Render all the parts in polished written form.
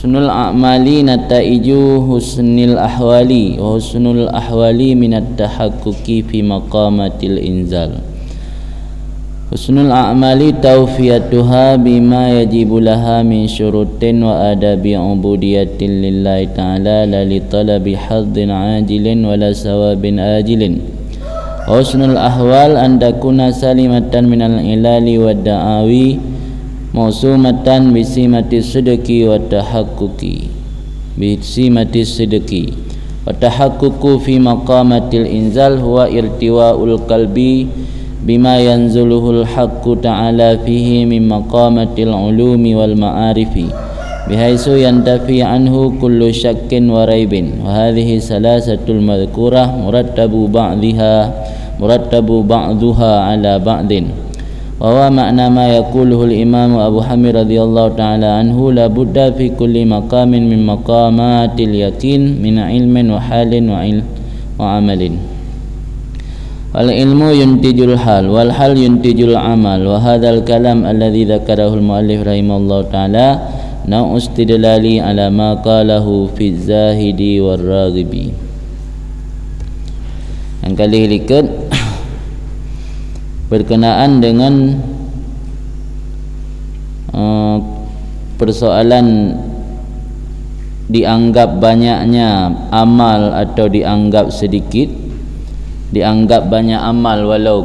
husnul a'mali nataiju husnil ahwali wa husnul ahwali minat tahaqquqi fi maqamatil inzal. Husnul a'mali tawfiyatuha bima yajibu laha min syurutin wa adabi ubudiyatin lillahi ta'ala la li talabi haddin ajilin wala sawabin ajilin. Husnul ahwal an takuna salimatan minal ilali wa da'awi mausumatan bisimati sidqi wa tahaqquqi bisimati sidqi wa tahaqququ fi maqamatil inzal huwa irtiwa'ul qalbi bima yanzuluhul haqqu ta'ala fihi min maqamatil ulumi wal ma'arifi bihaisu yantafi anhu kullu syakkin wa raibin. Wa hadhihi salasatul madhkurah murattabu ba'duha ala ba'din wa huwa ma'na ma yaquluhu al-imam Abu Hamid radhiyallahu ta'ala anhu la budda fi kulli maqamin min maqamatil yakin min ilmin wa halin wa amalin. Wal ilmu yuntijul hal wal hal yuntijul amal wa hadzal kalam alladhi dzakarahu al-muallif rahimahullahu ta'ala nau'u istidlali ala ma qalahu fi zahidi war raghibi. Yang kali likat berkenaan dengan persoalan dianggap banyaknya amal atau dianggap sedikit. Dianggap banyak amal walau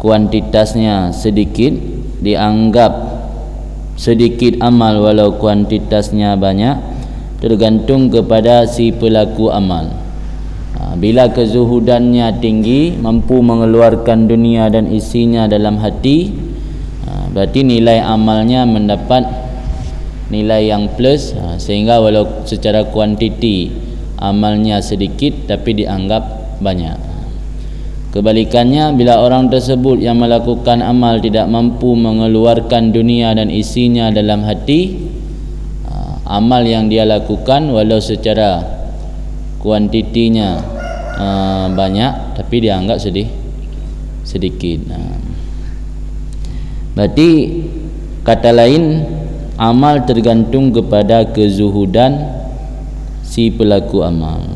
kuantitasnya sedikit, dianggap sedikit amal walau kuantitasnya banyak, tergantung kepada si pelaku amal. Bila kezuhudannya tinggi, mampu mengeluarkan dunia dan isinya dalam hati, berarti nilai amalnya mendapat nilai yang plus, sehingga walau secara kuantiti amalnya sedikit tapi dianggap banyak. Kebalikannya, bila orang tersebut yang melakukan amal tidak mampu mengeluarkan dunia dan isinya dalam hati, amal yang dia lakukan walau secara kuantitinya banyak tapi dianggap sedikit. Berarti kata lain, amal tergantung kepada kezuhudan si pelaku amal.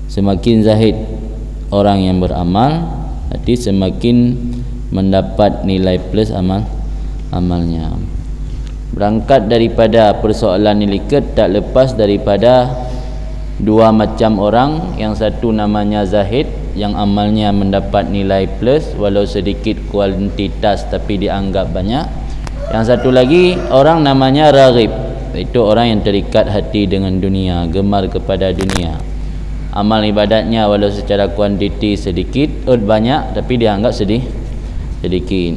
Semakin zahid orang yang beramal, berarti semakin mendapat nilai plus amalnya. Berangkat daripada persoalan ini tak lepas daripada dua macam orang. Yang satu namanya zahid, yang amalnya mendapat nilai plus walau sedikit kuantitas tapi dianggap banyak. Yang satu lagi orang namanya raghib, iaitu orang yang terikat hati dengan dunia, gemar kepada dunia. Amal ibadatnya walau secara kuantiti sedikit banyak tapi dianggap sedikit.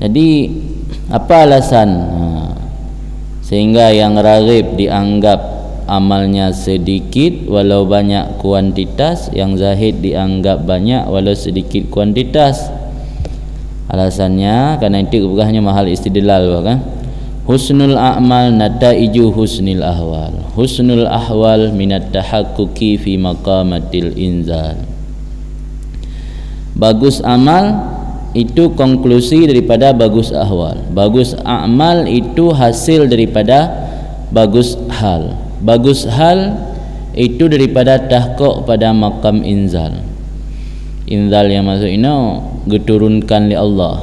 Jadi apa alasan sehingga yang raghib dianggap amalnya sedikit walau banyak kuantitas, yang zahid dianggap banyak walau sedikit kuantitas? Alasannya karena itu bukannya mahal istidlal kan. Husnul a'mal nataiju husnil ahwal. Husnul ahwal minat tahaqquqi fi maqamatil inzal. Bagus amal itu konklusi daripada bagus ahwal. Bagus amal itu hasil daripada bagus hal. Bagus hal itu daripada tahaqquq pada maqam inzal. Inzal yang maksud ini diturunkan oleh Allah,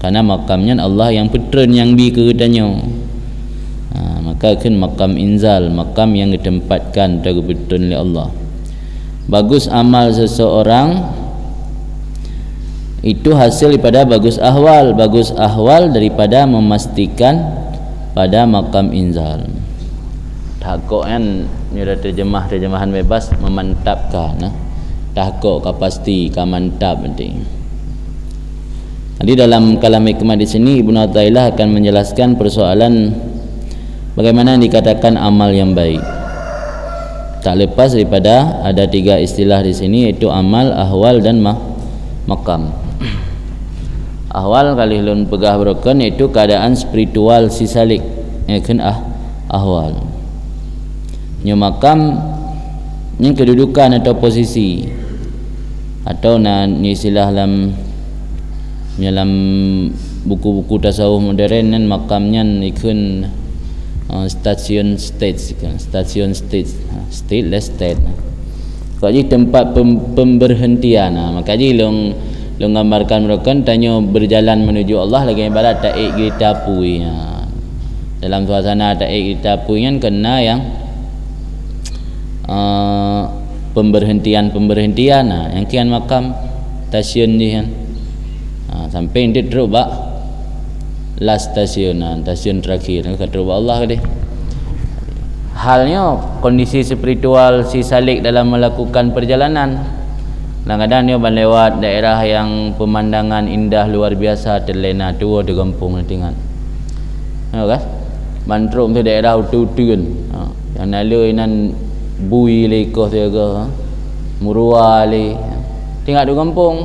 karena makamnya Allah yang petern yang bi keretanya. Maka kan makam inzal, makam yang ditempatkan dari petern oleh Allah. Bagus amal seseorang itu hasil daripada bagus ahwal. Bagus ahwal daripada memastikan pada makam inzal. Tahaqquq kan ni ada terjemahan bebas, memantapkan. Tahaqquq ka pasti, ka mantap nanti. Jadi dalam kalam hikmah di sini Ibnu Athaillah akan menjelaskan persoalan bagaimana dikatakan amal yang baik. Tak lepas daripada ada tiga istilah di sini, iaitu amal, ahwal dan maqam. Ahwal kali lun pegah broken iaitu keadaan spiritual si salik, kan ahwal. Nyo maqam ni kedudukan atau posisi, atau ni istilah dalam buku-buku tasawuf modern kan makamnya ikun stasiun state kau ji tempat pemberhentian. Maka ji long gambarkan mereka tanya berjalan menuju Allah lagi ibarat taik kita pui. Dalam suasana taik kita pui kan kena yang pemberhentian yang kian makam stasiun ni kan sampai dia teruk bak last stasiun terakhir kat teruk Allah ke dia. Halnya kondisi spiritual si salik dalam melakukan perjalanan. Kadang-kadang dia lewat daerah yang pemandangan indah luar biasa, terlena tua di kampung nanti kan. Kan? Mantrum tu daerah utu-utu kan. Yang nala inan bui lekoh tiaga. Murua le. Tinggal di kampung.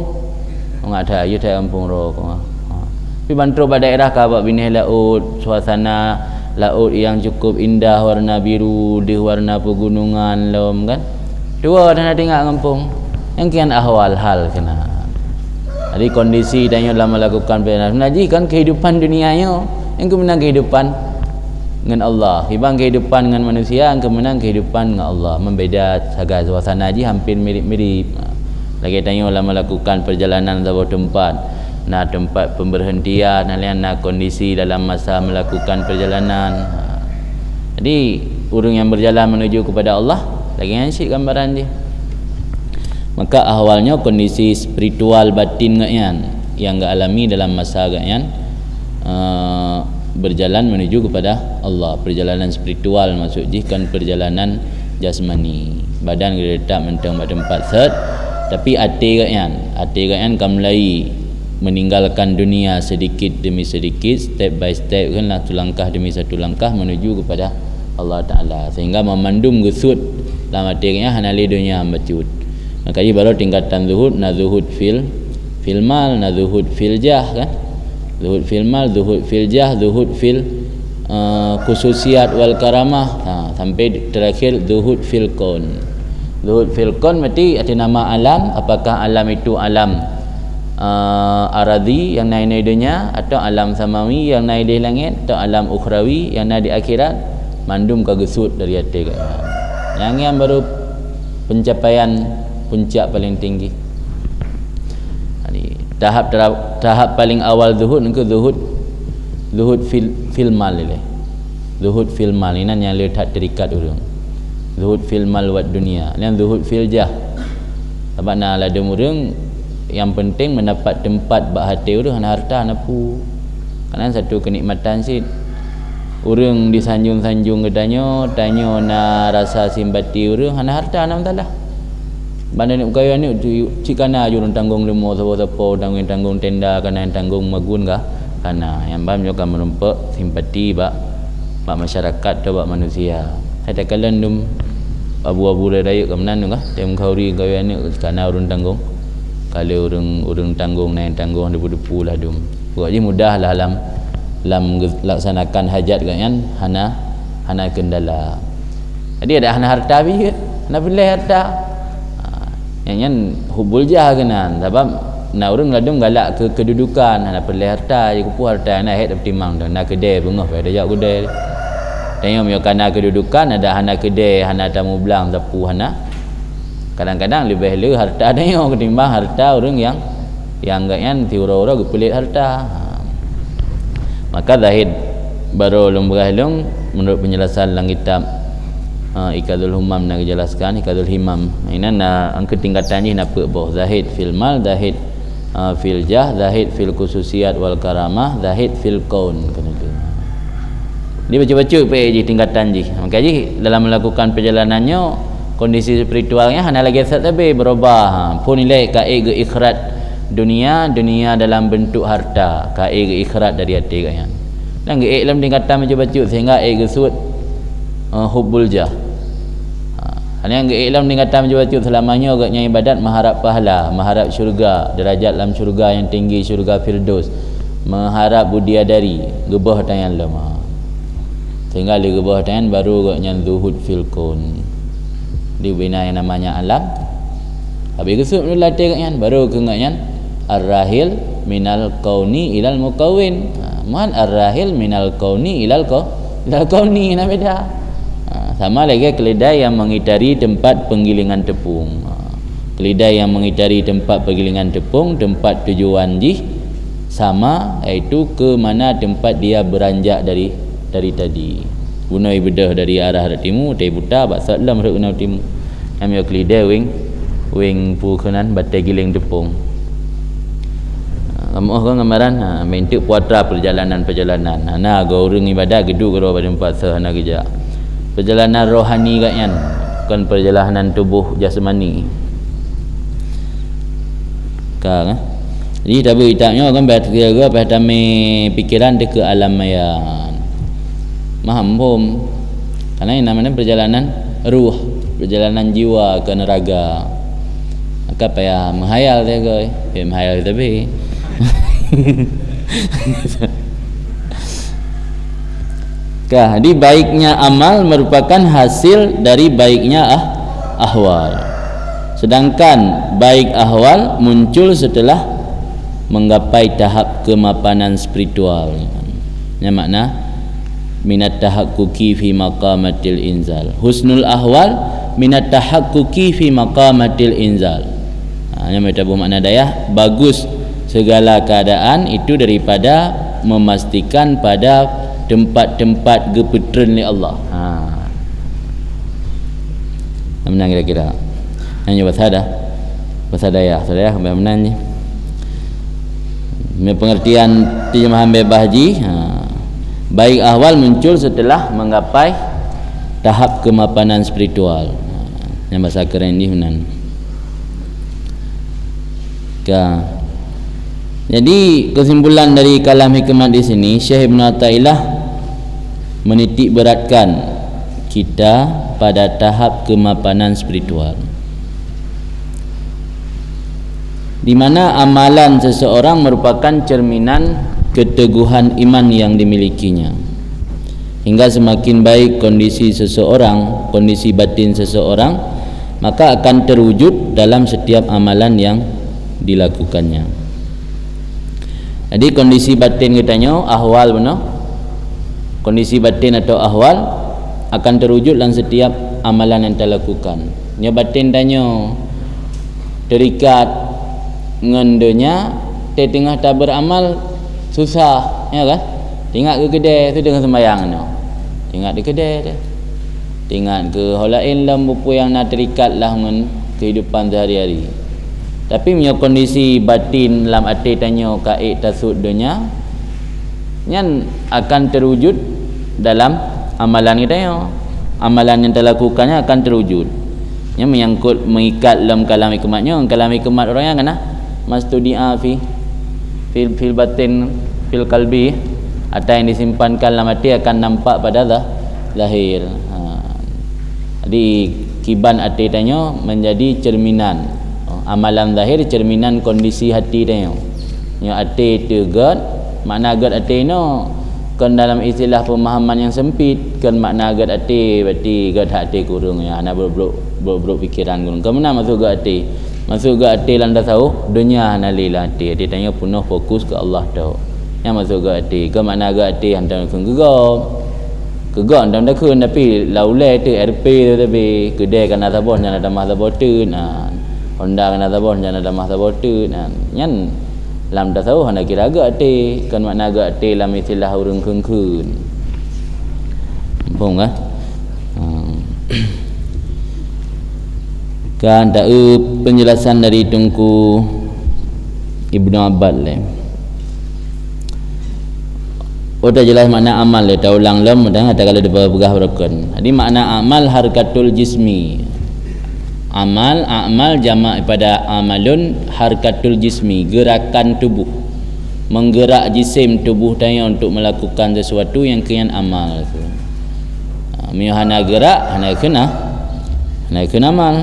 Enggak ada ayu di kampung ro. Tapi mantrum pada daerah kabak binih laut, suasana laut yang cukup indah, warna biru, di warna pegunungan lom kan. Dua dah tinggal kampung. Yang kian ahwal hal kena. Jadi kondisi dan dalam melakukan perjalanan menaji kan kehidupan dunianya yang kemenang kehidupan dengan Allah. Hibang kehidupan dengan manusia yang kemenang kehidupan dengan Allah. Membeda saga suasana haji hampir mirip-mirip. Lagi tanya dalam melakukan perjalanan sebuah tempat. Nah tempat pemberhentian, nah kondisi dalam masa melakukan perjalanan. Jadi orang yang berjalan menuju kepada Allah lagi ngasih gambaran dia. Maka awalnya kondisi spiritual batin yang enggak alami dalam masa berjalan menuju kepada Allah. Perjalanan spiritual maksud kan perjalanan jasmani. Badan letak mentang pada tempat set, tapi hati kan kamlai meninggalkan dunia sedikit demi sedikit, step by step kan satu langkah demi satu langkah menuju kepada Allah Ta'ala, sehingga memandum gesut dalam hatinya hanali dunia bacut. Maka ini baru tingkatan zuhud. Na zuhud fil mal, na zuhud fil jah kan. Zuhud fil mal, zuhud fil jah, zuhud fil khususiat wal karamah. Sampai terakhir zuhud fil kaun. Zuhud fil kaun berarti ada nama alam. Apakah alam itu alam aradhi yang naik di dunia, atau alam samawi yang naik di langit, atau alam ukhrawi yang naik di akhirat. Mandum ke gesut dari hati kan. Yang baru pencapaian puncak paling tinggi. Tahap paling awal zuhud ke zuhud fil mal ni. Zuhud fil mal ini yang letak terikat orang. Zuhud fil mal wa dunia. Yang zuhud fil jah. Sebab nak ada orang yang penting mendapat tempat bak hati orang harta napu. Karena satu kenikmatan sih orang disanjung-sanjung katanya, tanya nak rasa simpati orang hana harta nak talah. Banda ni kaya ni cikana jurun tanggung lemo sapa-sapa tanggung tenda kana tanggung magun kah kana yang bam juga menumpak simpati bak masyarakat atau bak manusia. Ada kala ndum abu-abu dayak kemenan kah tem kauri kaya ni kana urun tanggung. Kalau urang tanggung naik tanggung depu-depu lah dum. Buat je mudahlah dalam laksanakan hajat kan hana kendala. Jadi ada hana harta bi hana pilih harta. Yang hubul jah kena sebab nak urang ladum galak ke kedudukan hana pilih harta je kupu harta nak het optimang dah nak kedai bengah pada jak kedai. Tengok yo kana kedudukan ada hana kedai hana tamu belang sapu hana. Kadang-kadang lebih le harta tengok ketimbang harta orang yang agaknya tiura-ura pelit harta. Maka zahid baru lumbrah-lung menurut penjelasan dalam kitab Ikadul Humam nak jelaskan Ikadul Himam. Ini angka tingkatan ni apa boh zahid fil mal, zahid fil jah, zahid fil khususiyat wal karamah, zahid fil kaun kena tu. Dia baca-baca je tingkatan je. Maka je dalam melakukan perjalanannya kondisi spiritualnya hanya lagi tapi berubah. Pun nilai kae ke ikhrat dunia dalam bentuk harta, kae ke ikhrat dari hati kan. Dan ge dalam tingkatan baca-baca sehingga ge sud hubbul jah. Hanya yang dalam tingkatan baca selamanya agaknya ibadat mengharap pahala, mengharap syurga, derajat dalam syurga yang tinggi, syurga Firdaus, mengharap budiadari, gebah tangan lama. Sehingga di gebah tangan baru agaknya zuhud fil kaun. Di bina yang namanya alam. Habis gesut dulu latih agaknya baru ke agaknya ar-rahil minal kauni ilal mukawin. Man ar-rahil minal kauni ilal kauni, nak beda. Sama lagi keledai yang mengitari tempat penggilingan tepung. Keledai yang mengitari tempat penggilingan tepung, tempat tujuan sama, iaitu ke mana tempat dia beranjak dari tadi. Gunai bedah dari arah timur, tai buta bak salam rak gunau timur. Kami keledai wing pu kanan batai giling tepung. Kamu kan gambaran minta puatra perjalanan. Nah go urang ibadah gedu garo pada puasa hana kerja. Perjalanan rohani katnya, bukan perjalanan tubuh jasmani. Kan? Jadi tabu kitabnya kan berkira pada pikiran dia ke alam maya. Maham karena ini namanya perjalanan ruh, perjalanan jiwa ke neraka. Maka payah menghayal dia ke, menghayal tapi jadi baiknya amal merupakan hasil dari baiknya ahwal. Sedangkan baik ahwal muncul setelah menggapai tahap kemapanan spiritual. Yang makna minat tahaqquqi fi maqamatil inzal. Husnul ahwal minat tahaqquqi fi maqamatil inzal. Yang makna daya bagus segala keadaan itu daripada memastikan pada tempat-tempat gepetren oleh Allah. Mana kira-kira? Hanya bahasa daya mana ni? Pengertian terjemahan bebas haji. Baik ahwal muncul setelah menggapai tahap kemapanan spiritual. Yang bahasa keren ni benar. Jadi kesimpulan dari kalam hikmat di sini, Syekh Ibn Athaillah menitik beratkan kita pada tahap kemapanan spiritual, di mana amalan seseorang merupakan cerminan keteguhan iman yang dimilikinya. Hingga semakin baik kondisi seseorang, kondisi batin seseorang, maka akan terwujud dalam setiap amalan yang dilakukannya. Jadi kondisi batin katanya ahwal benar. Kondisi batin atau ahwal akan terwujud dalam setiap amalan yang kita lakukan. Nya batin tanya terikat ngendenya tengah tak beramal susah, ya kan? Tinggal ke kedai tu dengan sembahyang no. Tinggal di kedai dia. Tinggal ke holain lembu yang nak terikat lah dengan kehidupan sehari-hari. Tapi punya kondisi batin dalam hati tanya kaid tasud dunia yang akan terwujud dalam amalan kita ya. Amalan yang terlakukannya akan terwujud. Yang menyangkut mengikat dalam kalam hikmatnya, kalam hikmat orang yang kena mastudia fil batin fil kalbi, atau yang disimpankan dalam hati akan nampak pada lahir. Jadi kiban hati tanya menjadi cerminan. Amalan zahir cerminan kondisi hati dia. Yang hati itu God, makna God hati no kan dalam istilah pemahaman yang sempit kan makna God hati berarti God hati kurung ya, ana beruk pikiran kurung. Kemana masuk God hati? Masuk God hati landas tahu dunia nalila hati. Dia tanya penuh fokus ke Allah tahu. Yang masuk God hati, ke makna God hati hantar kegok ndam dak kun tapi laulai tu RP tu tapi kedai kan ada bos jangan ada masa botun. Honda kena tabon jangan ada masa botun. Nyan lam dah tahu hendak kira agak ate kan makna agak ate lam istilah urang keungkeun. Faham kan? Kan tak penjelasan dari Tunku Ibnu Abbad le. Dah jelas makna amal le, dah ulang lem dah ada kalau dia begah berkon. Jadi makna amal harkatul jismi. Amal jamak pada amalun harkatul jismi, gerakan tubuh, menggerak jisim tubuh tanya untuk melakukan sesuatu yang kian amal tu. Hana gerak hana kena amal.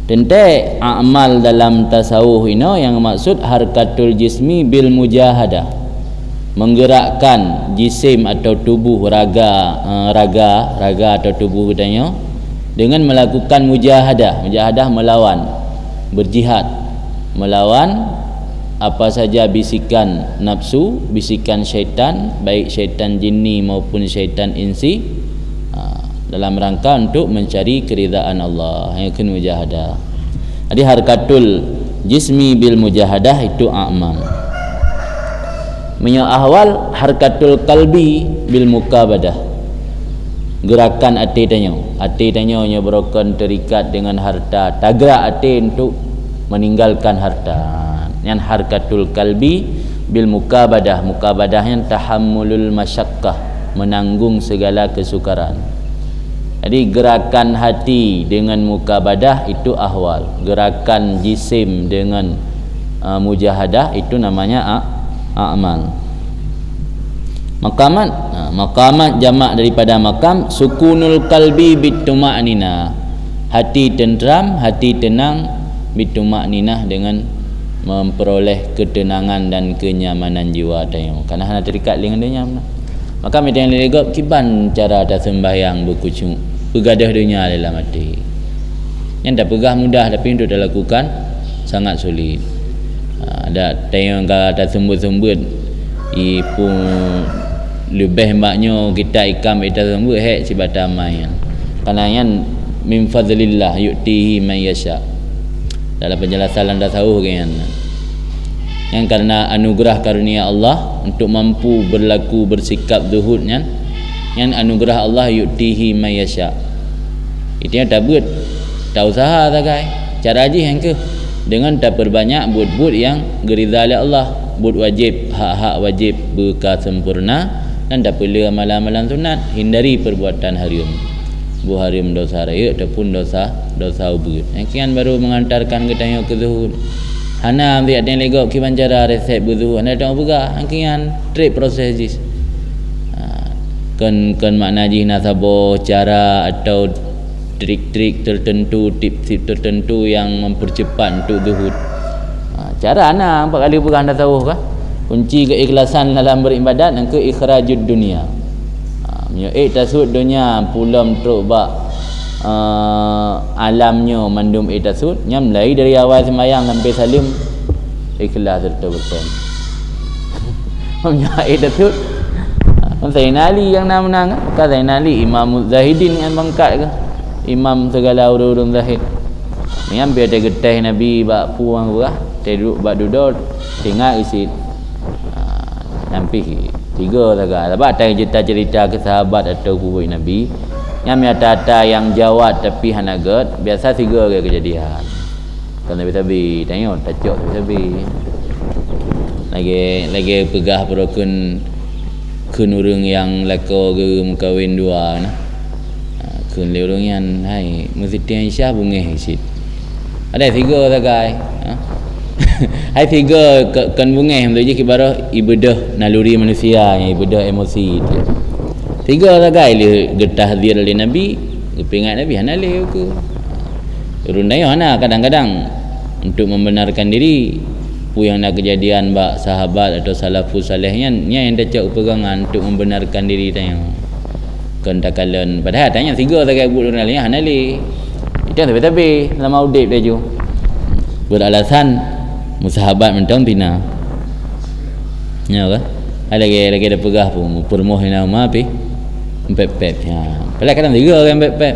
Tente amal dalam tasawuf ini yang maksud harkatul jismi bil mujahadah, menggerakkan jisim atau tubuh raga atau tubuh tanya dengan melakukan mujahadah melawan, berjihad, melawan apa saja bisikan nafsu, bisikan syaitan, baik syaitan jinni maupun syaitan insi, dalam rangka untuk mencari keridaan Allah. Yang kena mujahadah. Jadi harkatul jismi bil mujahadah itu a'mal. Punya ahwal harkatul qalbi bil mukabadah. Gerakan hati tanya nya berokon terikat dengan harta, tagrak hati untuk meninggalkan harta. Yang harkatul qalbi bil mukabadah. Mukabadahnya tahammulul masyaqqah, menanggung segala kesukaran. Jadi gerakan hati dengan mukabadah itu ahwal. Gerakan jisim dengan mujahadah itu namanya a'mal. Maqamat, maqamat jamak daripada maqam, sukunul qalbi bituma'ninah. Hati tenteram, hati tenang, bituma'ninah, dengan memperoleh ketenangan dan kenyamanan jiwa tayo. Karena hana terikat dengan dunia. Maka kita yang legap kiban cara ada sembahyang berkucuk, pegadah dunia dalam hati. Yang dah pegah mudah, tapi untuk dilakukan sangat sulit. Ada tayo yang ada sembut-sembut pun lebih maknya kita ikam ita sembut si batamai. Karena yang min fadlillah yu'tihi man yasha. Dalam penjelasan tasawuf kan, yang karena anugerah karunia Allah untuk mampu berlaku bersikap zuhudnya, yang anugerah Allah yu'tihi man yasha. Itu yang tak buat, tak usaha tak kai. Cara aja yang ke dengan tak perbanyak buat-buat yang geridha oleh Allah, buat wajib, hak-hak wajib berka sempurna, dan tak perlu amalan-amalan sunat. Hindari perbuatan haram, haram dosa raya ataupun dosa ubud. Yang baru mengantarkan kita yang ke zuhud. Hana ambil ada yang legok kiban cara resep berzuhud. Hana tak bergah. Angkian trade proses jis. Kan makna jis nasabah cara atau trik-trik tertentu, tip-tip tertentu yang mempercepat untuk zuhud. Cara ana 4 kali bergah tasawuf kah? Kunci keikhlasan dalam beribadat dan keikhrajud dunia. Tasud dunia pulam teruk bak alamnya mandum tasud nyam lai dari awal sembahyang sampai salim ikhlas betul-betul. Punya tasud Zainal Ali yang nak menang, bukan Zainal Ali, Imam Zahidin yang bangkat ke, imam segala urun-urun zahid. Ni ambil ada getah Nabi bak puang berah, duduk bak duduk tengah isi sampai 3 saja. Sebab ada cerita ke sahabat atau pubui Nabi yang nyata-nyata yang jawab tapi hanagat biasa 3 ke kejadian. Kan Nabi tengok tacok Nabi. Lagi pegah perokun kunurung yang lako ke mukawin 2 nah. Kun lurung yang hai Masjid Aisyah bungeh isi. Ada 3 saja. Hai 3 kan bungeh untuk je kibarah ibadah naluri manusia, yang ibadah emosi dia. 3 saja dia getah dir oleh Nabi, kepingat Nabi hanale ke. Rundai hana kadang-kadang untuk membenarkan diri pu yang nak kejadian bak sahabat atau salafus salehnya yang dacak pegangan untuk membenarkan diri tanya. Kan takalan padahal tanya 3 saja buat rundai hanale. Itu tapi lama udip dia ju. Beralasan musahabat mentang tina. Ya kan? Lagi ada pegah pun permoh nama api. Pep ya. Padahal kadang 3 orang pep.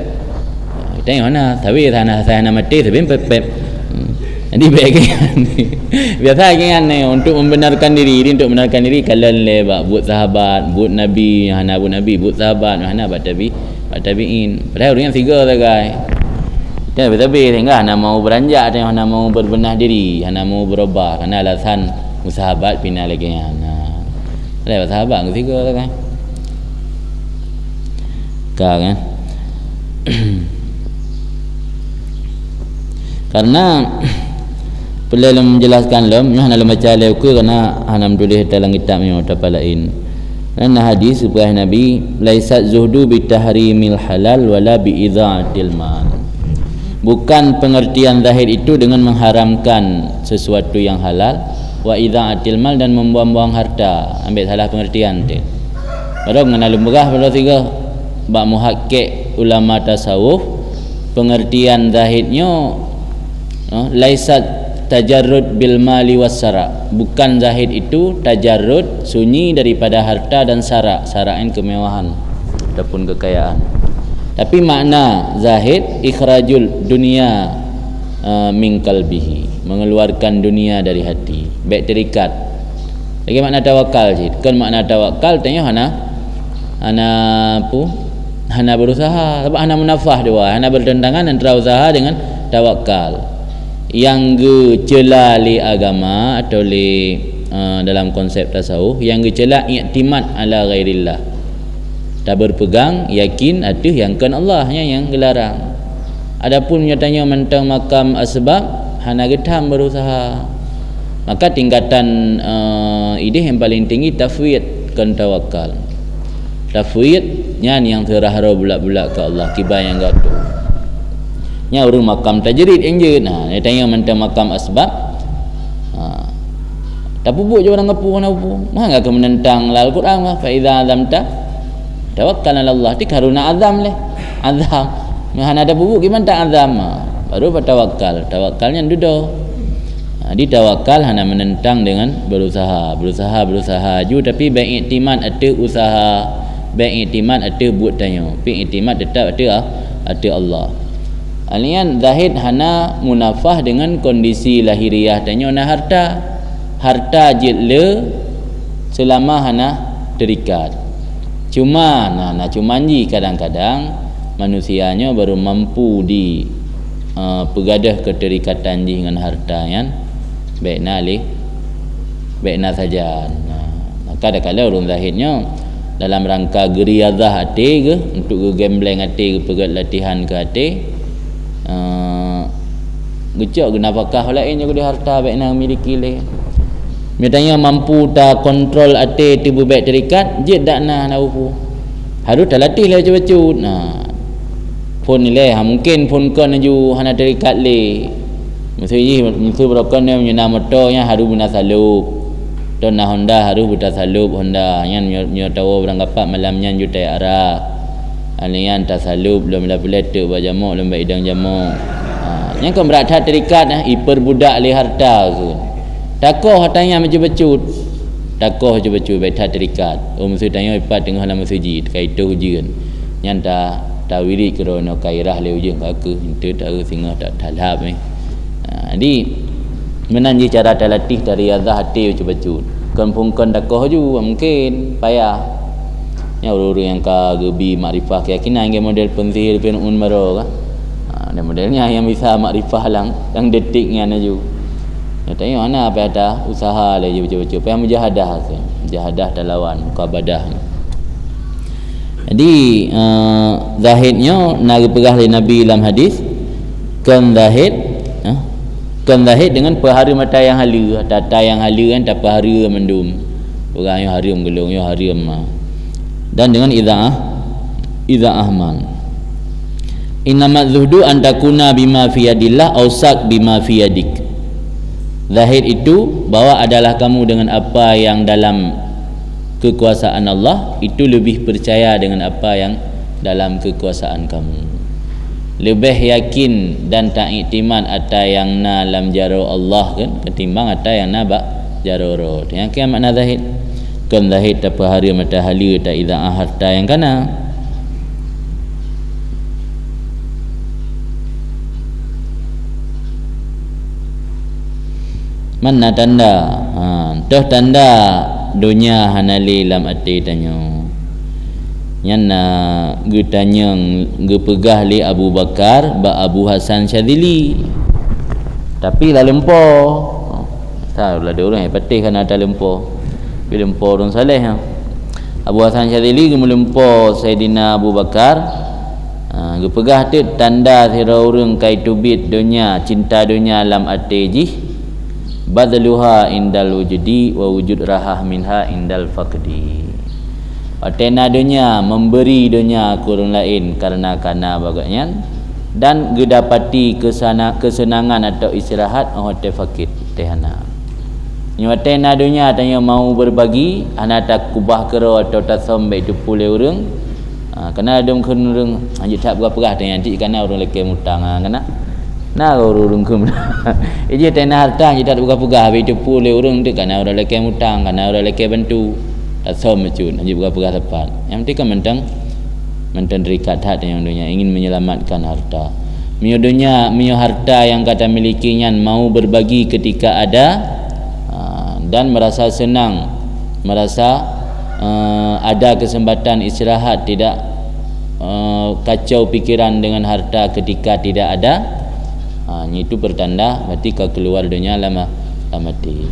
Tengok mana, tapi tanah saya nak mati tapi pep. Jadi bagian ni. Biasa kan ni untuk membenarkan diri, untuk membenarkan diri kalau lebak buat sahabat, buat Nabi, hana buat Nabi, buat sahabat, hana buat tabi'in. Padahal orang yang 3 saja. Tapi tengah hana mau beranjak, hana mau berbenah diri, hana mau berubah kerana alasan musahabat pina lagi hana. Ada sahabat ke 3 kan? Kan? Karena perlu menjelaskan lem, hana baca leuku kerana hana menulis dalam kitab ni apa lain. Dan hadis sebuah Nabi, laisat zuhdu bi tahrimil halal wala bi idza'atil mal. Bukan pengertian zahir itu dengan mengharamkan sesuatu yang halal, wa idza'atil mal, dan membuang-buang harta. Ambil salah pengertian tu. Baru mengenal lemburah pada 3 bab muhakkik ulama tasawuf, pengertian zahirnya laisat tajarrud bil mali was sara. Bukan zahid itu tajarrud, sunyi daripada harta dan sara. Sara ini kemewahan ataupun kekayaan. Tapi makna zahid ikhrajul dunia min qalbihi, mengeluarkan dunia dari hati. Baik terikat. Lagi makna tawakal je. Kan makna tawakal tanya hana berusaha, sebab hana munafah dua, hana bertentangan antara usaha dengan tawakal. Yang gecela li agama atau li dalam konsep tasawuf, yang gecela i'timad ala ghairillah, tak berpegang yakin atuh yang kan Allahnya yang gelarang. Adapun nyatanya mentang makam asbab hana getam berusaha, maka tingkatan ide yang paling tinggi tafwid kan tawakal. Tafwid nyan yang terahara bulak-bulak ke Allah kibai yang gaduh. Nya urang makam tajrid enje. Nah, dia tanya mentang makam asbab. Tak pupuk je orang ngapu mana pupuk. Mah enggak menentang Al-Quran mah fa idza azamta tawakkal 'ala Allah. Tik haruna azam leh. Azam. Mah ada pupuk gimana tak azam. Baru bertawakal. Tawakalnya dudo. Di tawakal hana menentang dengan berusaha ju, tapi baik iktimad ada usaha, baik iktimad ada buat tanya, baik iktimad tetap ada Allah. Alian zahid hana munafah dengan kondisi lahiriah tanya na harta jile selama hana terikat. Cuma cumanji kadang-kadang manusianya baru mampu di pegadah keterikatan dengan harta yang baikna saja. Maka kadang-kadang orang zahidnya dalam rangka geriyazah hati ke, untuk ke gambling hati ke, pegat latihan ke hati, gecok ke nafkah lainnya ke harta baikna miliki le. Mitanya mampu tak kontrol hati tibu baik terikat, je tak nak upu. Harus tak latih lah cepat-cepat. Pun ni le, mungkin pun kan ju hana terikat le. Mesti berokon dia punya motornya harus guna salub. Dan Honda harus buta salub Honda. Yang nyo tahu orang kapak malamnya juta arah. Alian tak salub belum boleh tu bajamuk belum idang jamuk. Yang kan berat terikat iper budak le harta tu. Takoh hartanya macam becut. Takoh je becut baik terikat. Mesti tanya ipat tengah dalam masjid kait tu ujian. Yang tak wiri kerana kairah le ujian ke itu tak singa tak talab jadi menanji cara terlatih dari azah hati baca-baca. Kan pungkan dakwah ju mungkin payah. Ya orang yang ka gebi makrifah keyakinan yang model pensihir penun maro kan. Ada modelnya yang bisa makrifah yang detiknya ju. Ya tanya mana apa ada usaha le baca-baca. Payah mujahadah ke. Mujahadah talawan mukabadah. Jadi zahidnya nak pegah oleh Nabi dalam hadis kan zahid dengan perhara mata yang hala, tata yang hala kan tak perhara mendum. Orang yang haram gelung, yang haram. Dan dengan idza ahman. Innama zuhdu an takuna bima fi yadillah ausak bima fi yadik. Zahid itu bahwa adalah kamu dengan apa yang dalam kekuasaan Allah, itu lebih percaya dengan apa yang dalam kekuasaan kamu. Lebih yakin dan tak iktiman atas yang na lam jaro Allah kan ketimbang atas yang na bak jaro roh. Yang kian makna zahid kan zahid tak perhara mata hala tak idza harta yang kana. Mana tanda toh tanda dunia hanali lam ati tanyo nyana getanya gepegah li Abu Bakar ba Abu Hasan Syadzili, tapi dah lempo. Tahu lah ada orang yang patih kan ada lempo. Bila lempo orang saleh Abu Hasan Syadzili gemelempo Saidina Abu Bakar. Gepegah tu tanda sira orang kai tubit dunia, cinta dunia lam ati ji. Badluha indal wujudi wa wujud rahah minha indal faqdi. Atena dunia, memberi dunia ke orang lain karena bagainya, dan gedapati kesenangan atau istirahat hotel fakir tehana. Nyatena dunia tanya mau berbagi ana tak kubah kero atau tak sampai tu pulih orang. Kena ada orang anjit tak berapa tanya nanti kerana orang lelaki mutang kena Nah urung kum. Ije tanah harta je tak pegah-pegah habis tu pulih urang tu kana orang lelaki hutang, kana orang lelaki bantu. Tak som macun, aje pegah-pegah tepat. Yang penting kan mentang terikat hati yang dunia ingin menyelamatkan harta. Mio dunia, mio harta yang kata milikinya mau berbagi ketika ada dan merasa senang, merasa ada kesempatan istirahat, tidak kacau pikiran dengan harta ketika tidak ada. Itu bertanda berarti kau keluar dunia lama mati.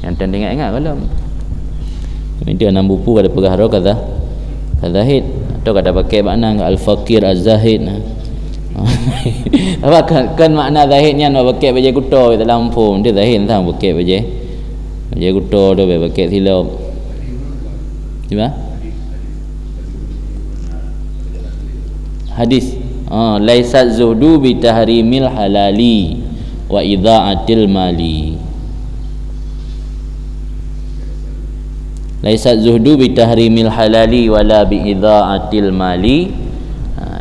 Yang tanda ingat kalau itu enam buku pada pegahro kata zahid atau kata pakai makna al-faqir az-zahid. Apa kan makna zahidnya nak pakai baju kuto di Lampung dia zahid tak pakai baju kuto tu pakai silap. Cuba hadis laisat zuhdu bi tahrimil halali wa idha'atil mali. Laisat zuhdu bi tahrimil halali wala bi idha'atil mali.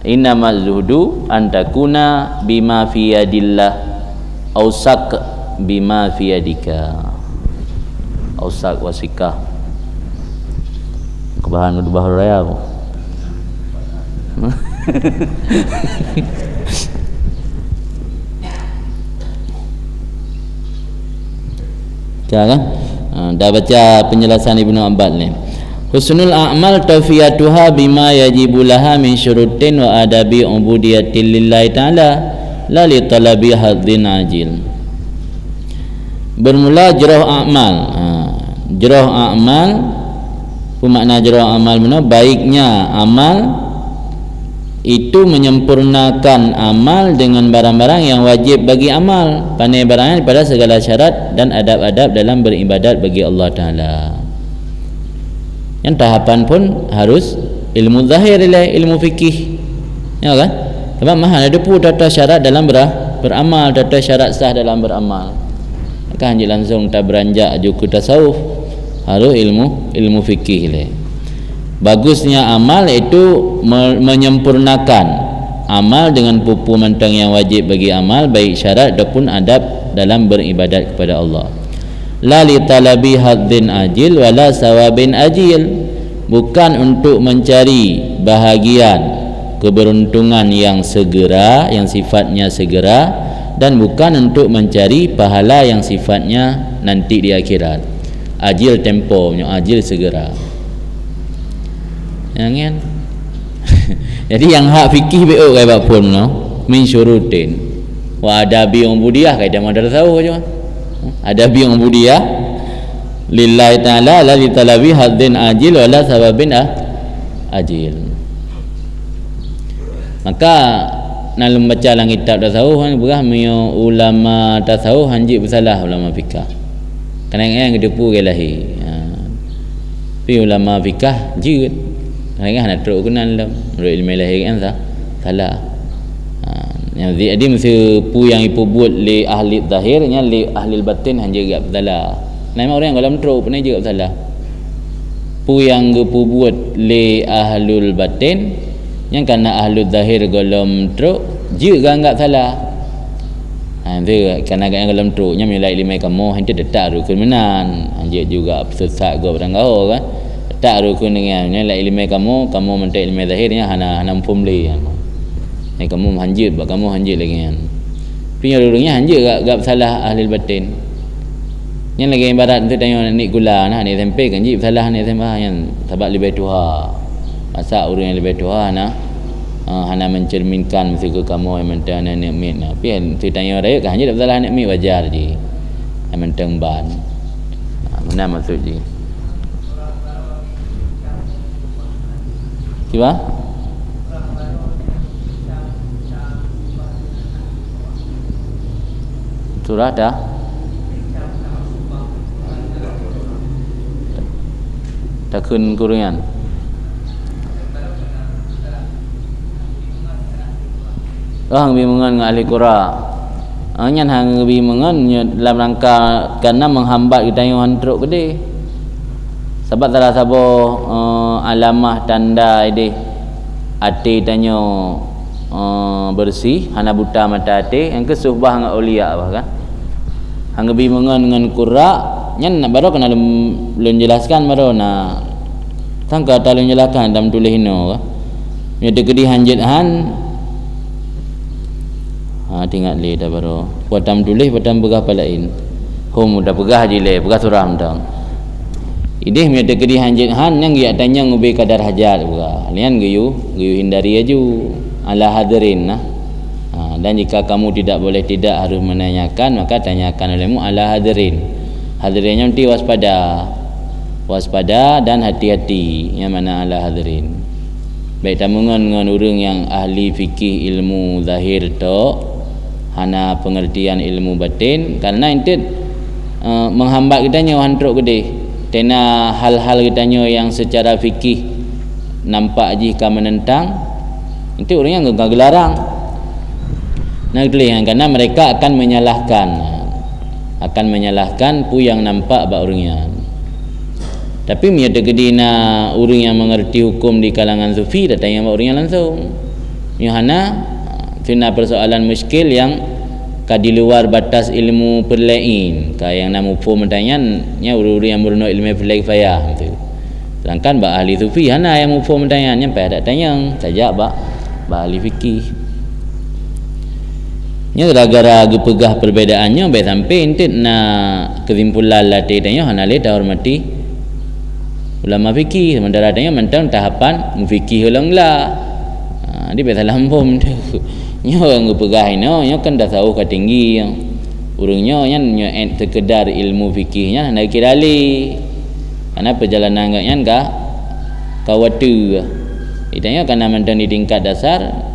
Innama zuhdu antakuna bima fi yadillah ausak bima fi yadika. Ausak wasikah kebahan udah bahar raya apa? Jangan dah baca penjelasan Ibnu Abbas ni. Husnul a'mal tawfiyatuha bima yajibu laha min syurutin wa adabi ubudiyatil lillahi ta'ala la li talabi hadzin ajil. Bermula jurah a'mal. Jurah a'mal apa makna jurah amal mana? Baiknya amal itu menyempurnakan amal dengan barang-barang yang wajib bagi amal, pandai barangnya pada segala syarat dan adab-adab dalam beribadat bagi Allah Ta'ala. Yang tahapan pun harus ilmu zahir, ilmu fikih, ya kan? Sebab mahal ada pun tata syarat dalam beramal, tata syarat sah dalam beramal. Maka hanya langsung tak beranjak juku tasawuf, harus ilmu fikih le. Bagusnya amal itu menyempurnakan amal dengan pupu mentang yang wajib bagi amal, baik syarat ataupun adab dalam beribadat kepada Allah. La li talabi hadzin ajil wala sawabin ajil, bukan untuk mencari bahagian, keberuntungan yang segera, yang sifatnya segera, dan bukan untuk mencari pahala yang sifatnya nanti di akhirat. Ajil tempo, ajil segera. Jangan. Jadi yang hak fikih beok kai bab pun no min syurutin wa adabi ubudiyah kai dah modal tahu je. Adabi ubudiyah lillahi ta'ala la li talabi hadzin ajil wala sababin ajil. Maka nak membaca dalam kitab tasawuf kan berah mio ulama tasawuf hanji bersalah ulama fikah. Kadang-kadang kedepu ke lahi. Pi ulama fikah jeut. Kadang-kadang nak teruk kenal dalam menurut ilmu lahir kan salah. Yang jadi mesti pu yang ipu buat li ahli zahirnya li ahli batin hanya gak salah. Nama orang yang dalam teruk pun juga salah. Pu yang gepu buat li ahlul batin yang kena ahlul zahir golom teruk juga enggak salah. Itu kerana yang dalam teruknya milai limai kamu hanya detak rukun menan hanya juga sesat gua barang kau kan detak rukun dengan milai limai kamu mentai limai zahirnya hana pumli ni kamu hanjit buat kamu hanjit lagi kan punya rurungnya hanjit gak salah ahli batin yang lagi ibarat tu tanya ni gula nah ni tempe kan jip salah ni sembah yang sebab lebih tua masak urang yang lebih tua nah hana mencerminkan mesti ke kamu yang mentang nikmat nah pian tu tanya raya kan hanya tak salah nikmat wajar je yang mentang ban mana maksud je cuba surah dah takun kurungan hang bimbingan dengan ahli qura hanya hang bimbingan dalam rangka kerana menghambat kita yang hantruk gede sebab salah sabo alamah tanda ide ati tanyo bersih hana buta mata hati yang ke suhbah dengan aulia bahkan hang bimbingan dengan qurra nyan baru kena belum jelaskan baru na tangka talun jelaskan dalam tulis hino nya degedi hanjit han tinggal le dah baru buatam tulis buatam begah palain hom dah begah jile begah suram dang ideh nya degedi hanjit han yang dia tanya ngubi kadar hajat begah lian geyu hindari aju ala hadirin dan jika kamu tidak boleh tidak harus menanyakan maka tanyakan olehmu ala hadirin. Hadirinnya nanti waspada dan hati-hati yang mana ala hadirin. Baik tamungan dengan orang yang ahli fikih ilmu zahir tu hana pengertian ilmu batin karena itu menghambat kitanya hantruk gede tena hal-hal kitanya yang secara fikih nampak jika menentang itu orang yang gelarang. Nah karena mereka akan menyalahkan pu yang nampak bak orangnya. Tapi miat gedina orang yang mengerti hukum di kalangan sufi datang bak orangnya langsung. Yohana fina persoalan muskil yang di luar batas ilmu perlain. Kayak yang nama pu mentanyaannya orang yang beruno ilmu perlain fayah tu. Sedangkan bak ahli sufi hana yang pu mentanyaannya pada tanya saja bak ahli fikih. Nya gara-gara gepegah perbedaannya baik sampai intit nak kesimpulan latih tanya hana le dah hormati ulama fikih sementara tanya mentang tahapan mufikih ulanglah dia baik salah pom tu nya orang gepegah ino nya kan dah tahu ka tinggi urangnya nya sekedar ilmu fikihnya hana kira le karena perjalanan agaknya enggak kawatu itanya kana mentang di tingkat dasar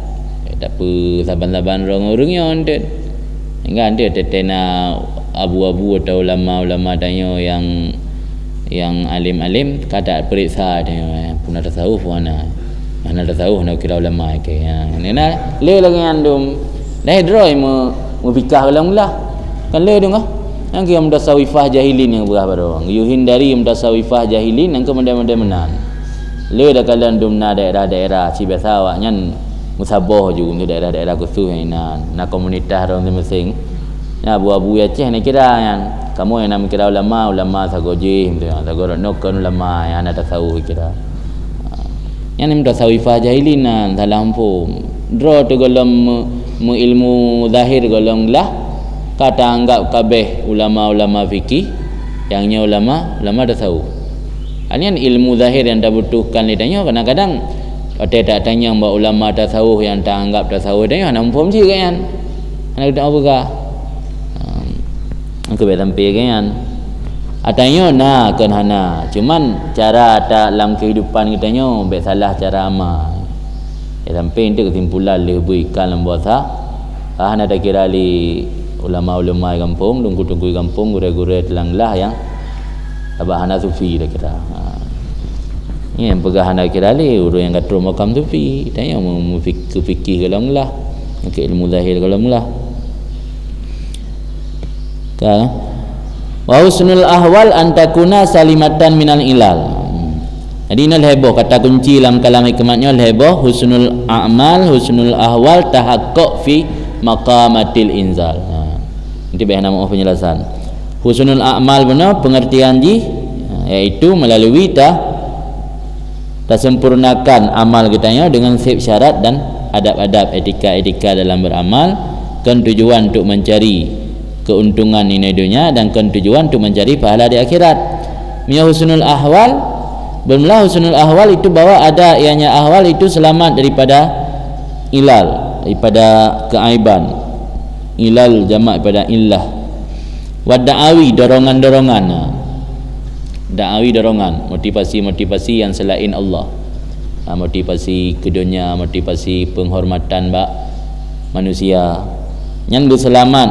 tak apa saban-saban orang-orangnya ondet hingga dia tetena abu-abu atau ulama-ulama tanya yang alim-alim kata periksa tanya pun ada tasawuf mana tasawuf nak kira ulama ke nena le lagi andum dah droi mu fikah ulang-ulah kan le dong yang kia mudasawifah jahilin yang berah baru yuhin dari mudasawifah jahilin yang kemudian menan le dah kalian dumna daerah-daerah si biasa awaknya musabah juga untuk daerah-daerah khusus yang nak komunitas orang masing ya abu-abu ya ceh nak kira yang kamu yang nak kira ulama sagoji gitu ya sagor nokon ulama yang ada tasawuf kira yang ni tasawufah jahilin dalam lampu draw tu golong ilmu zahir golong lah kata anggap kabeh ulama-ulama fikih yangnya ulama tasawuf ini ilmu zahir yang dah butuhkan lidahnya kadang-kadang ada tak tanya mbak ulama tasawuf yang tak anggap tasawuf tanya nak faham je kan nak dak apa ka aku bet sampai kan atanya nak kan hana cuman cara tak dalam kehidupan kita nyo bet salah cara amal sampai itu kesimpulan lebih ikan lembuasa hana ada kira li ulama-ulama kampung tunggu-tunggu kampung gure-gure telanglah yang abah hana sufi dah kira ni yang pegah nak kira le orang yang kata makam sufi tanya mau fikih kalau lah ke ilmu zahir kalau lah kan wa husnul ahwal antakuna salimatan minal ilal jadi ini heboh kata kunci dalam kalam hikmatnya heboh husnul a'mal husnul ahwal tahaqqaq fi maqamatil inzal nanti baik nama penjelasan husnul a'mal benar pengertian ji iaitu melalui sempurnakan amal kitanya dengan sip syarat dan adab-adab etika-etika dalam beramal kan tujuan untuk mencari keuntungan ini dunia dan kan tujuan untuk mencari pahala di akhirat. Miya husnul ahwal bermula husnul ahwal itu bahwa ada ianya ahwal itu selamat daripada ilal, daripada keaiban. Ilal jamak daripada illah. Wa da'awi dorongan-dorongan. Da'awi dorongan, motivasi-motivasi yang selain Allah. Motivasi ke dunia, motivasi penghormatan bak manusia. Yang berselamat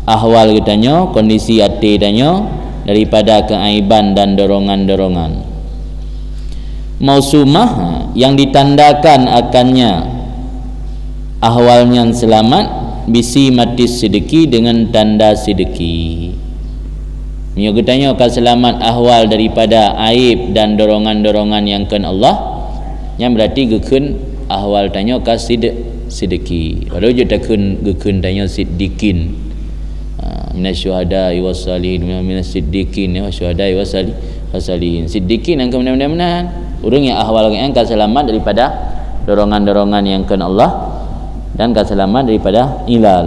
ahwal kitanya, kondisi hati kitanya daripada keaiban dan dorongan-dorongan. Mausumah yang ditandakan akannya ahwalnya selamat bisi mati sidiki dengan tanda sidiki. Mio getanya akan selamat ahwal daripada aib dan dorongan-dorongan yang kan Allah yang berarti gekun ahwal tanya ka sidiki baru je takun gekun tanya siddiqin minasyuhada was salihin minasiddiqin wa syuhada was salihin siddiqin angka benar-benar urang yang ahwal yang kan selamat daripada dorongan-dorongan yang kan Allah dan kan selamat daripada ilal.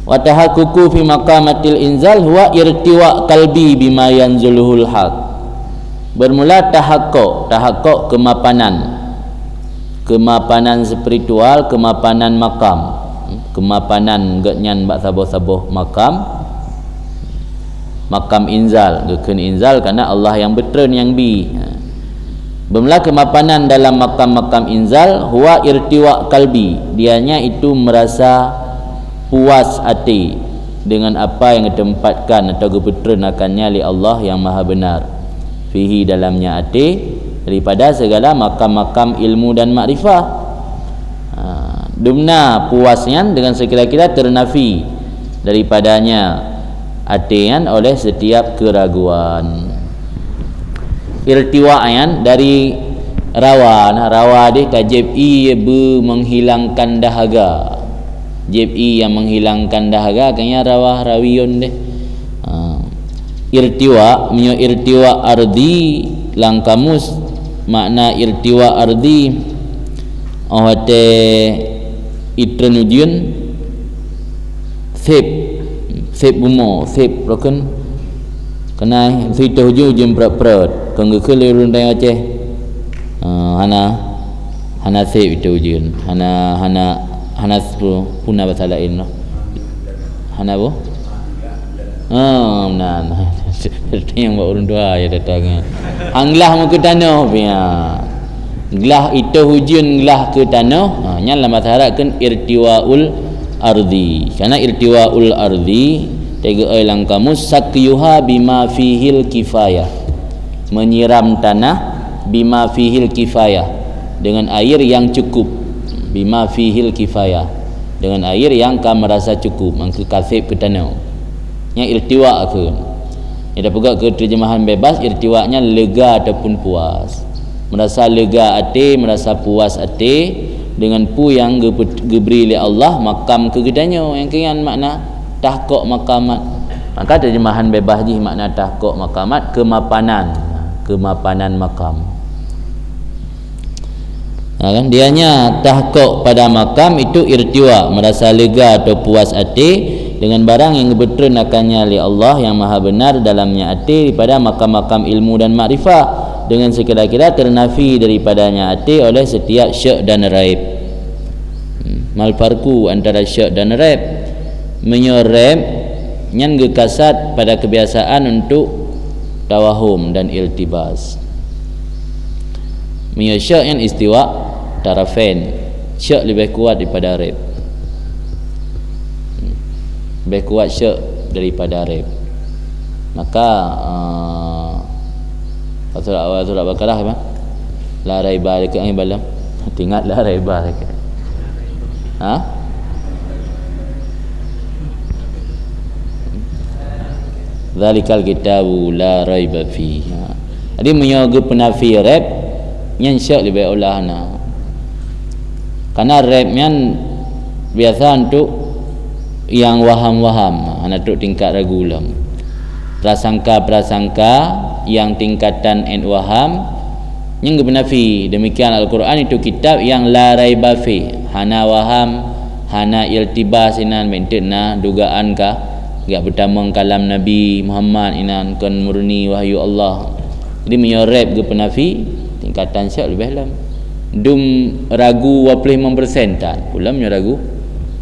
Wa tahaqququ fi maqamatil inzal huwa irtiwa qalbi bima yanzuluhul haq. Bermula tahaqquq kemapanan spiritual, kemapanan makam, kemapanan genyan bak saboh-saboh makam inzal, gekeun inzal karena Allah yang betren yang bi. Bermula kemapanan dalam makam-makam inzal huwa irtiwa qalbi, dianya itu merasa puas hati dengan apa yang ditempatkan atau kebeterenakannya oleh Allah yang maha benar fihi dalamnya hati daripada segala makam-makam ilmu dan makrifah. Dumna puasnya dengan sekira-kira ternafi daripadanya hatian oleh setiap keraguan. Irtiwa'an dari rawa dia kajib'i menghilangkan dahaga. Jib'i yang menghilangkan dahaga kayaknya rawiyun deh. Irtiwa minyo irtiwa ardi lang kamus makna irtiwa ardi awate itrenujun sep bumo sep broken kena situ hujung berat kanggo kelirun dai Aceh hana sep itu hujun hana puna bahasa lain noh. Hana bo? Nah. Yang buat urun dua ya datang. Anglah mu ke tanah punya. Gelah itu hujun gelah ke tanah. Nya dalam bahasa Arab kan irtiwaul ardi. Karena irtiwaul ardi tega lang kamus sakyuha bima fihil kifayah. Menyiram tanah bima fihil kifayah dengan air yang cukup. Bima fihil kifayah dengan air yang kamu merasa cukup maka kasib ke tanah yang irtiwa ke ia dapat ke terjemahan bebas irtiwanya lega ataupun puas merasa lega hati merasa puas hati dengan pu yang diberi oleh Allah makam kegedanyo yang kian makna tahqiq makamat maka terjemahan bebas ni makna tahqiq makamat kemapanan makam. Kan dianya tahqiq pada makam itu irtiwa merasa lega atau puas hati dengan barang yang kebetulannya oleh Allah yang maha benar dalamnya hati daripada makam-makam ilmu dan makrifah dengan sekira-kira ternafi daripadanya hati oleh setiap syak dan raib. Mal farqu antara syak dan raib menyoreb nyan gekasat pada kebiasaan untuk tawahum dan iltibas. Syak yang istiwa tarafain syak lebih kuat daripada raib, lebih kuat syak daripada raib. Maka surah Baqarah apa? La raiba dekat ni balam. Ingat la raiba dekat. Zalikal kitabu la raiba fi. Jadi menyoga penafi raib yang syak lebih olah karena rap yang biasa untuk yang waham-waham untuk tingkat ragulam prasangka yang tingkatan waham yang benafi. Demikian Al-Quran itu kitab yang la raiba fi hana waham hana iltibas inan mentena dugaan kah gak bertamang kalam Nabi Muhammad inan kan murni wahyu Allah. Jadi menyorep ke penafi tingkatan syak lebih dalam dum ragu 25% tak pulamnya ragu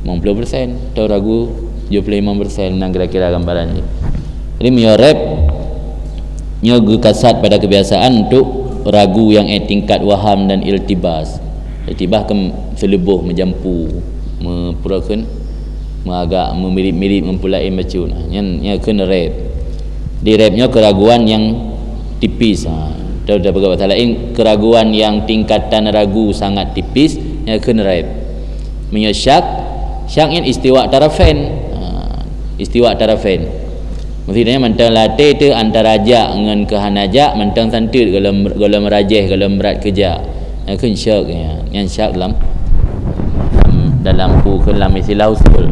50% atau ragu 75% nang kira-kira gambaran ni. Jadi menyorep nyogu kasat pada kebiasaan untuk ragu yang tingkat waham dan iltibas ke selebuh menjampu mempurakan agak memirip-mirip mempulai macam yang kena rap di rapnya keraguan yang tipis atau dapat kata lain keraguan yang tingkatan ragu sangat tipis yang kena raib. Menyesyak yang istiwa tarafain maksudnya mentang latih tu antara ajak dengan kehanajak mentang santit kalau merajih kalau berat kerja yang kena syak yang syak dalam dalam ku lam istilah usul.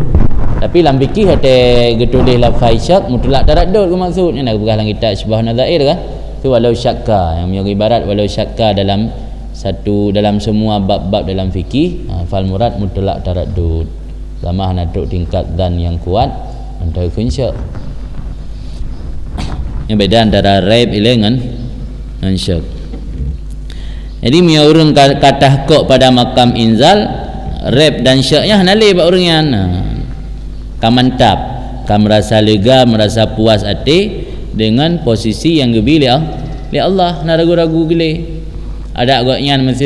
Tapi lam fikih ada getulih lafaz syak mutlak taraddud ke maksudnya nak berah lang kitab syubah nadzair kan. Tu walau syakka yang punya ibarat walau syakka dalam semua bab-bab dalam fikih, fal murad mutlak taraddud. Lamah nak tingkat dan yang kuat antara syak. Yang beda antara raib dengan syak. Jadi punya orang kata kok pada makam inzal, raib dan syaknya nalih bak orang yang kamantap, kam merasa lega, merasa puas hati dengan posisi yang gebi li Allah, nak ragu-ragu gile. Ada agaknya masa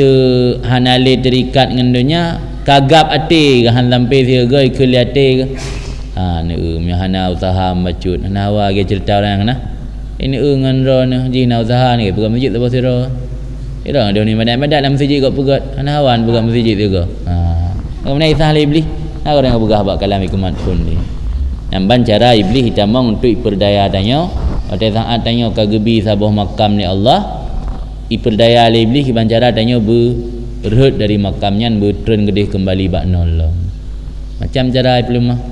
hanale terikat dengan dunia, kagap hati han lampai siaga ikut li hati ke. Ni hana usaha macut, hana hawa ge cerita orang nah. Ini ngan ro ni jina usaha ni pegang masjid tu sira. Ira dia ni madat-madat dalam masjid kau pegat, hana hawan pegang masjid juga. Kemudian isah iblis. Orang yang bergah bak kalam ikumat pun ni. Namban cara iblis hitamang untuk iperdaya tanya, pada saat tanya kagebi sabah makam ni Allah, iperdaya iblis iban cara tanya berhut dari makamnya bertren gedeh kembali bak nol. Macam cara iblis mah.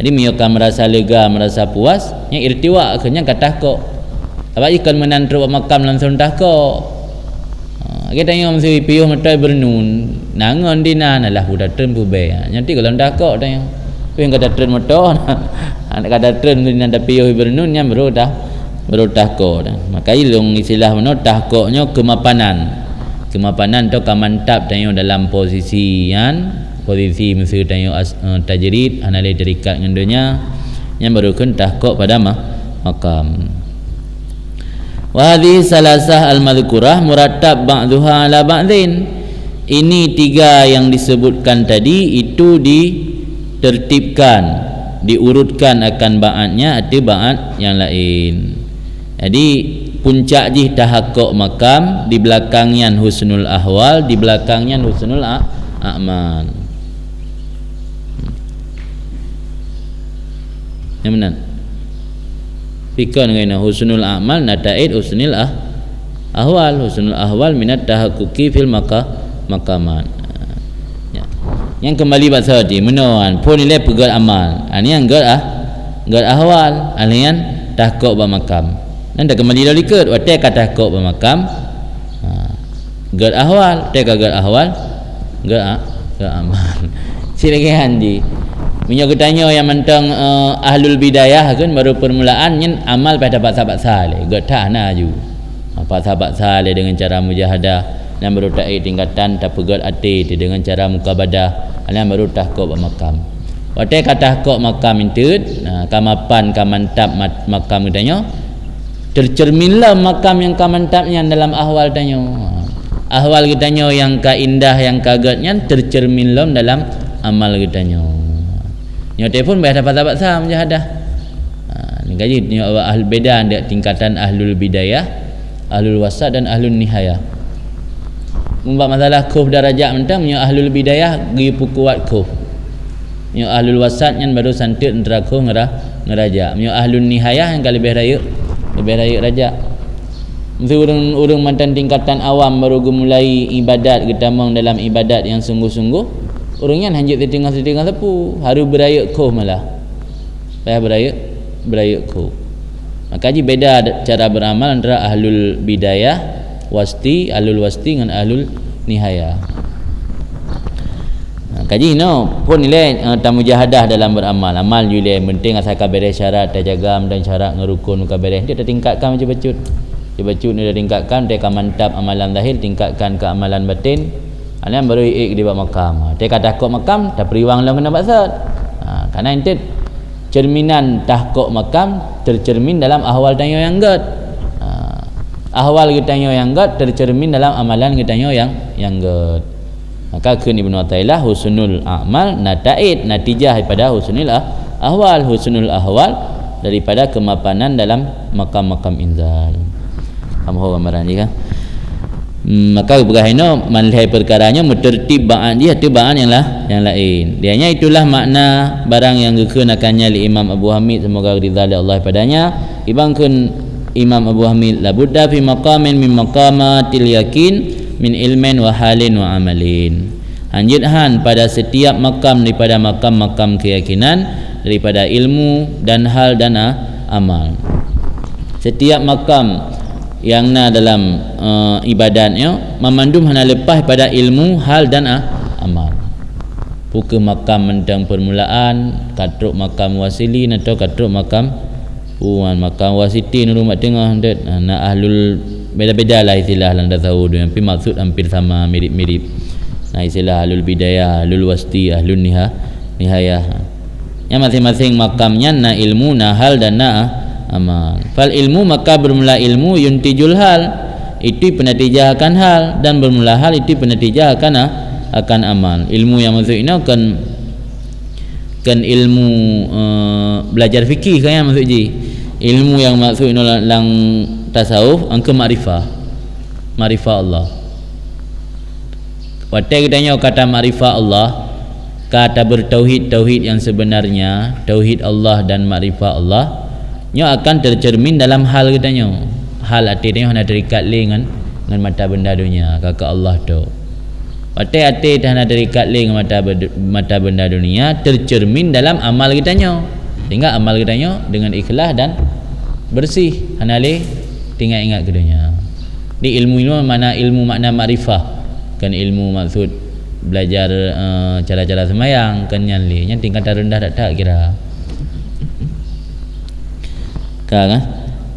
Jadi mioka merasa lega, merasa puas, yang irtiwa akhirnya kata kok. Sebab ikan menantru makam langsung takok. Kita tanya mesti piuh matai bernun nangon dina nalah budak tren pube nanti kalau ndak kok tanya piuh kata tren motor anak kata tren dina ndak piuh bernun nya baru takok maka ilung istilah mana takoknya kemapanan tu kamantap tanya dalam posisi mesti tanya tajrid analai terikat dengan dunia yang baru kun takok pada makam. Wa hadhihi salasah al-madhkurah murattab ba'dhuha ala ba'dhin. Ini tiga yang disebutkan tadi itu ditertibkan, diurutkan akan ba'atnya atau ba'at yang lain. Jadi puncak jih tahakkuk makam, di belakangnya husnul ahwal, di belakangnya husnul a'mal. Yang benar. Fikir dengan husnul amal nata'id husnul ahwal. Husnul ahwal minat tahakkuki fil makaman. Yang kembali bahasa tadi menawan pun nilai pegat amal. Ini yang gad ahwal, alian tahakuk bermakam. Dan dah kembali dah likat wate kata tahakuk bermakam. Gad ahwal, teka gad ahwal, gad amal. Silakan Handi. Minyak tanya yang mentang ahlul bidayah kan baru permulaan yang amal pada sahabat saleh. Gatah na ju. Sahabat saleh dengan cara mujahadah dan baru ta'i tingkatan tak pegat hati dengan cara mukabadah. Dan baru tahkuk makam. Waktu kata tahkuk makam itu kamapan kamantap makam tanya tercerminlah makam yang kamantapnya dalam ahwal tanya. Ahwal kitanya yang kaindah yang kagatnya tercerminlah dalam amal kitanya. Nyo telefon bayar dapat sah mujahadah. Ni gaji nyo ahl beda ada tingkatan ahlul bidayah, ahlul wasat dan ahlul nihayah. Membuat masalah kuf darajat mentang nyo ahlul bidayah gi kuat kuf. Nyo ahlul wasat yang baru santit antara kuf ngeraja. Nyo ahlul nihayah yang lebih raya raja. Mesti urang mantan tingkatan awam baru mulai ibadat getamang dalam ibadat yang sungguh-sungguh. Orangnya hanjut tinggal sepu haru beraya koh malah payah beraya koh. Maka ji beda cara beramal antara ahlul bidayah ahlul wasti dengan ahlul nihayah. Kaji pun nilai tamujahadah dalam beramal. Amal nilai penting asal beres syarat terjaga dan syarat ngerukun muka beres. Dia dah tingkatkan macam bacut. Dia bacut ni dah tingkatkan, dia akan mantap amalan zahir, tingkatkan ke amalan batin. Alam baru di bawah makam. Dia kata tahkuk makam, tak periwang lah kena maksud. Karena itu cerminan tahkuk makam tercermin dalam ahwal tanya yang gad. Ahwal kita yang gad tercermin dalam amalan kita yang gad. Maka kun Ibnu Athaillah husnul a'mal nata'id natijah daripada husnul ahwal. Husnul ahwal daripada kemapanan dalam makam-makam inzal. Kamu gambaran ni kan? Maka berkahino manlihai perkaranya metertib ba'an dia tu ba'an yang lain. Dianya itulah makna barang yang dikenakannya li Imam Abu Hamid, semoga ridha Allah padanya. Ibangkeun Imam Abu Hamid la budda fi maqamin min maqamatil yakin min ilmin wa halin wa amalin. Anjidhan pada setiap makam daripada makam-makam keyakinan, daripada ilmu dan hal dan amal. Setiap makam yang na dalam ibadatnya memandum hana lepas pada ilmu, hal dan amal. Buka makam mentang permulaan, katruk makam wasilin atau katruk makam puan, makam wasiti nuru mak tengah ndet. Nak ahlul beda-beda lah istilah lang dah tahu dia, tapi maksud hampir sama, mirip-mirip. Nah, istilah ahlul bidayah, ahlul wasti, ahlul nihayah. Yang masing-masing makamnya na ilmu, na hal dan na amal. Fal ilmu maka bermula ilmu yuntijul hal, itu penatijah akan hal, dan bermula hal itu penatijah akan amal. Ilmu yang maksud ini kan ilmu belajar fikih kan yang maksud ji. Ilmu yang maksud ini lang tasawuf angka makrifah Allah. Waktu katanya kata makrifah Allah, kata bertauhid, tauhid yang sebenarnya, tauhid Allah dan makrifah Allah, nya akan tercermin dalam hal katanya. Hal artinya hendak terikat dengan mata benda dunia, kakak Allah tu. Waktu hati dah hendak terikat dengan mata benda dunia, tercermin dalam amal katanya. Sehingga amal katanya dengan ikhlas dan bersih, hendak tinggal ingat katanya. Di ilmu mana ilmu makna makrifah, kan ilmu maksud belajar cara-cara semayang kan yang tingkatan rendah tak kira kan.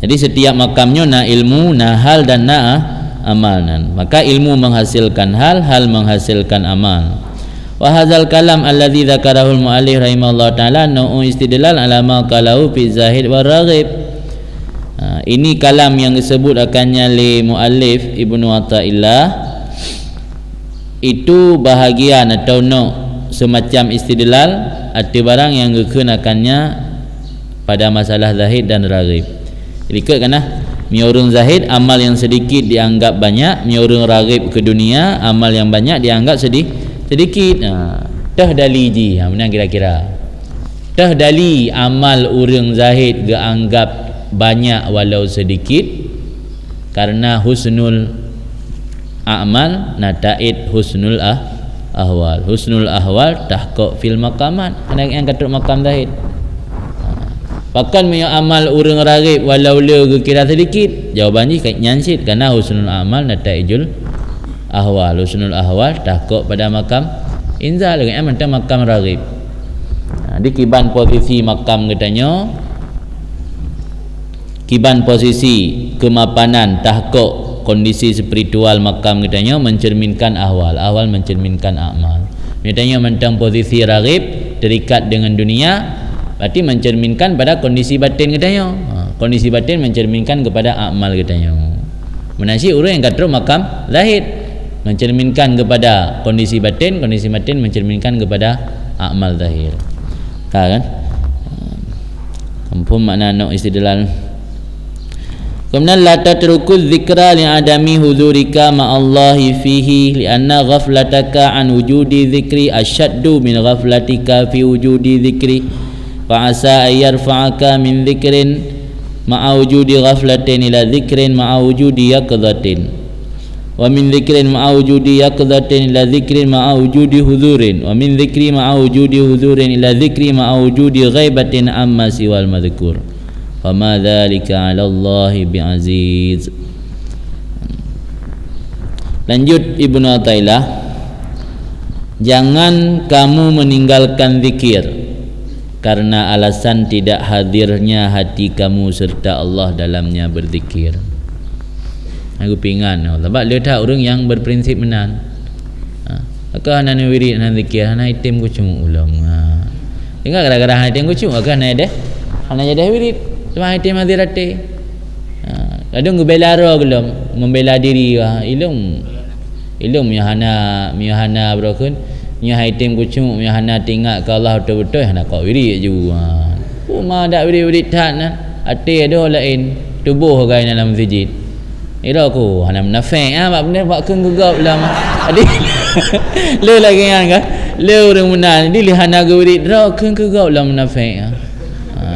Jadi setiap makamnya na ilmu, na hal dan na amal. Maka ilmu menghasilkan hal, hal menghasilkan amal. Wa hadzal kalam alladzi dzakarahu al-muallif rahimahullah taala nau'u istidlal ala ma qalahu fi zahid wa raghib. Ini kalam yang disebut akannya li muallif Ibnu Athaillah, itu bahagian atau semacam istidlal arti barang yang dikenakannya pada masalah zahid dan raghib. Ikut kana miurung zahid amal yang sedikit dianggap banyak, miurung raghib ke dunia amal yang banyak dianggap sedikit. Tah dali ji, mana kira-kira tah dali amal urang zahid dianggap banyak walau sedikit karena husnul a'mal nataid husnul ahwal. Husnul ahwal tahqiq fil maqamat, yang katuk makam zahid. Bahkan punya amal urang raghib walau le kira sedikit, jawapan ni nyansit kerana husnul amal nataijul ahwal. Husnul ahwal tahqiq pada makam inzal dengan mentang makam raghib. Di kiban posisi makam katanya, kiban posisi kemapanan tahqiq kondisi spiritual makam katanya mencerminkan ahwal, ahwal mencerminkan amal. Katanya mentang posisi raghib terikat dengan dunia, berarti mencerminkan pada kondisi batin katanya. Kondisi batin mencerminkan kepada amal katanya. Menasi urang yang katruk makam zahid mencerminkan kepada kondisi batin mencerminkan kepada amal zahir. Kan? Kampung makna nak istidlal. Kemudian la tatruku dzikra li adami huzurika ma Allahi fihi li anna ghaflataka an wujudi dzikri asyaddu min ghaflatika fi wujudi dzikri fa asa ay yarfa'aka min dzikrin ma'a wujudi ghaflatin ila dzikrin ma'a wujudi yaqdhatin wa min dzikrin ma'a wujudi yaqdhatin ila dzikrin ma'a wujudi huzurin wa min dzikri ma'a wujudi huzurin ila dzikri ma'a wujudi ghaibatin amma siwal madhkur. Fama dzalika 'ala Allahi bi'aziz. Lanjut Ibnu Athaillah, jangan kamu meninggalkan zikir karena alasan tidak hadirnya hati kamu serta Allah dalamnya berzikir. Aku pingan sebab dia tak orang yang berprinsip menan. Akak hana wirid hana zikir hana item kucung ulang. Ingat kadang-kadang hana item kucung akak hana ada hana jadi wirid. Cuma item hadirate. Kadang ngebela roh gelum, membela diri ilum hana broken. Nya item kucung hana tinggal ke Allah betul-betul hana kau wirid je. Uma dak wirid tak nah. Ate ada lain tubuh gai dalam masjid. Ira aku hana munafik bab benda buat keng gegap dalam. Adik. Le lagi kan? Le orang munan di hana wirid ro keng gegap dalam munafik.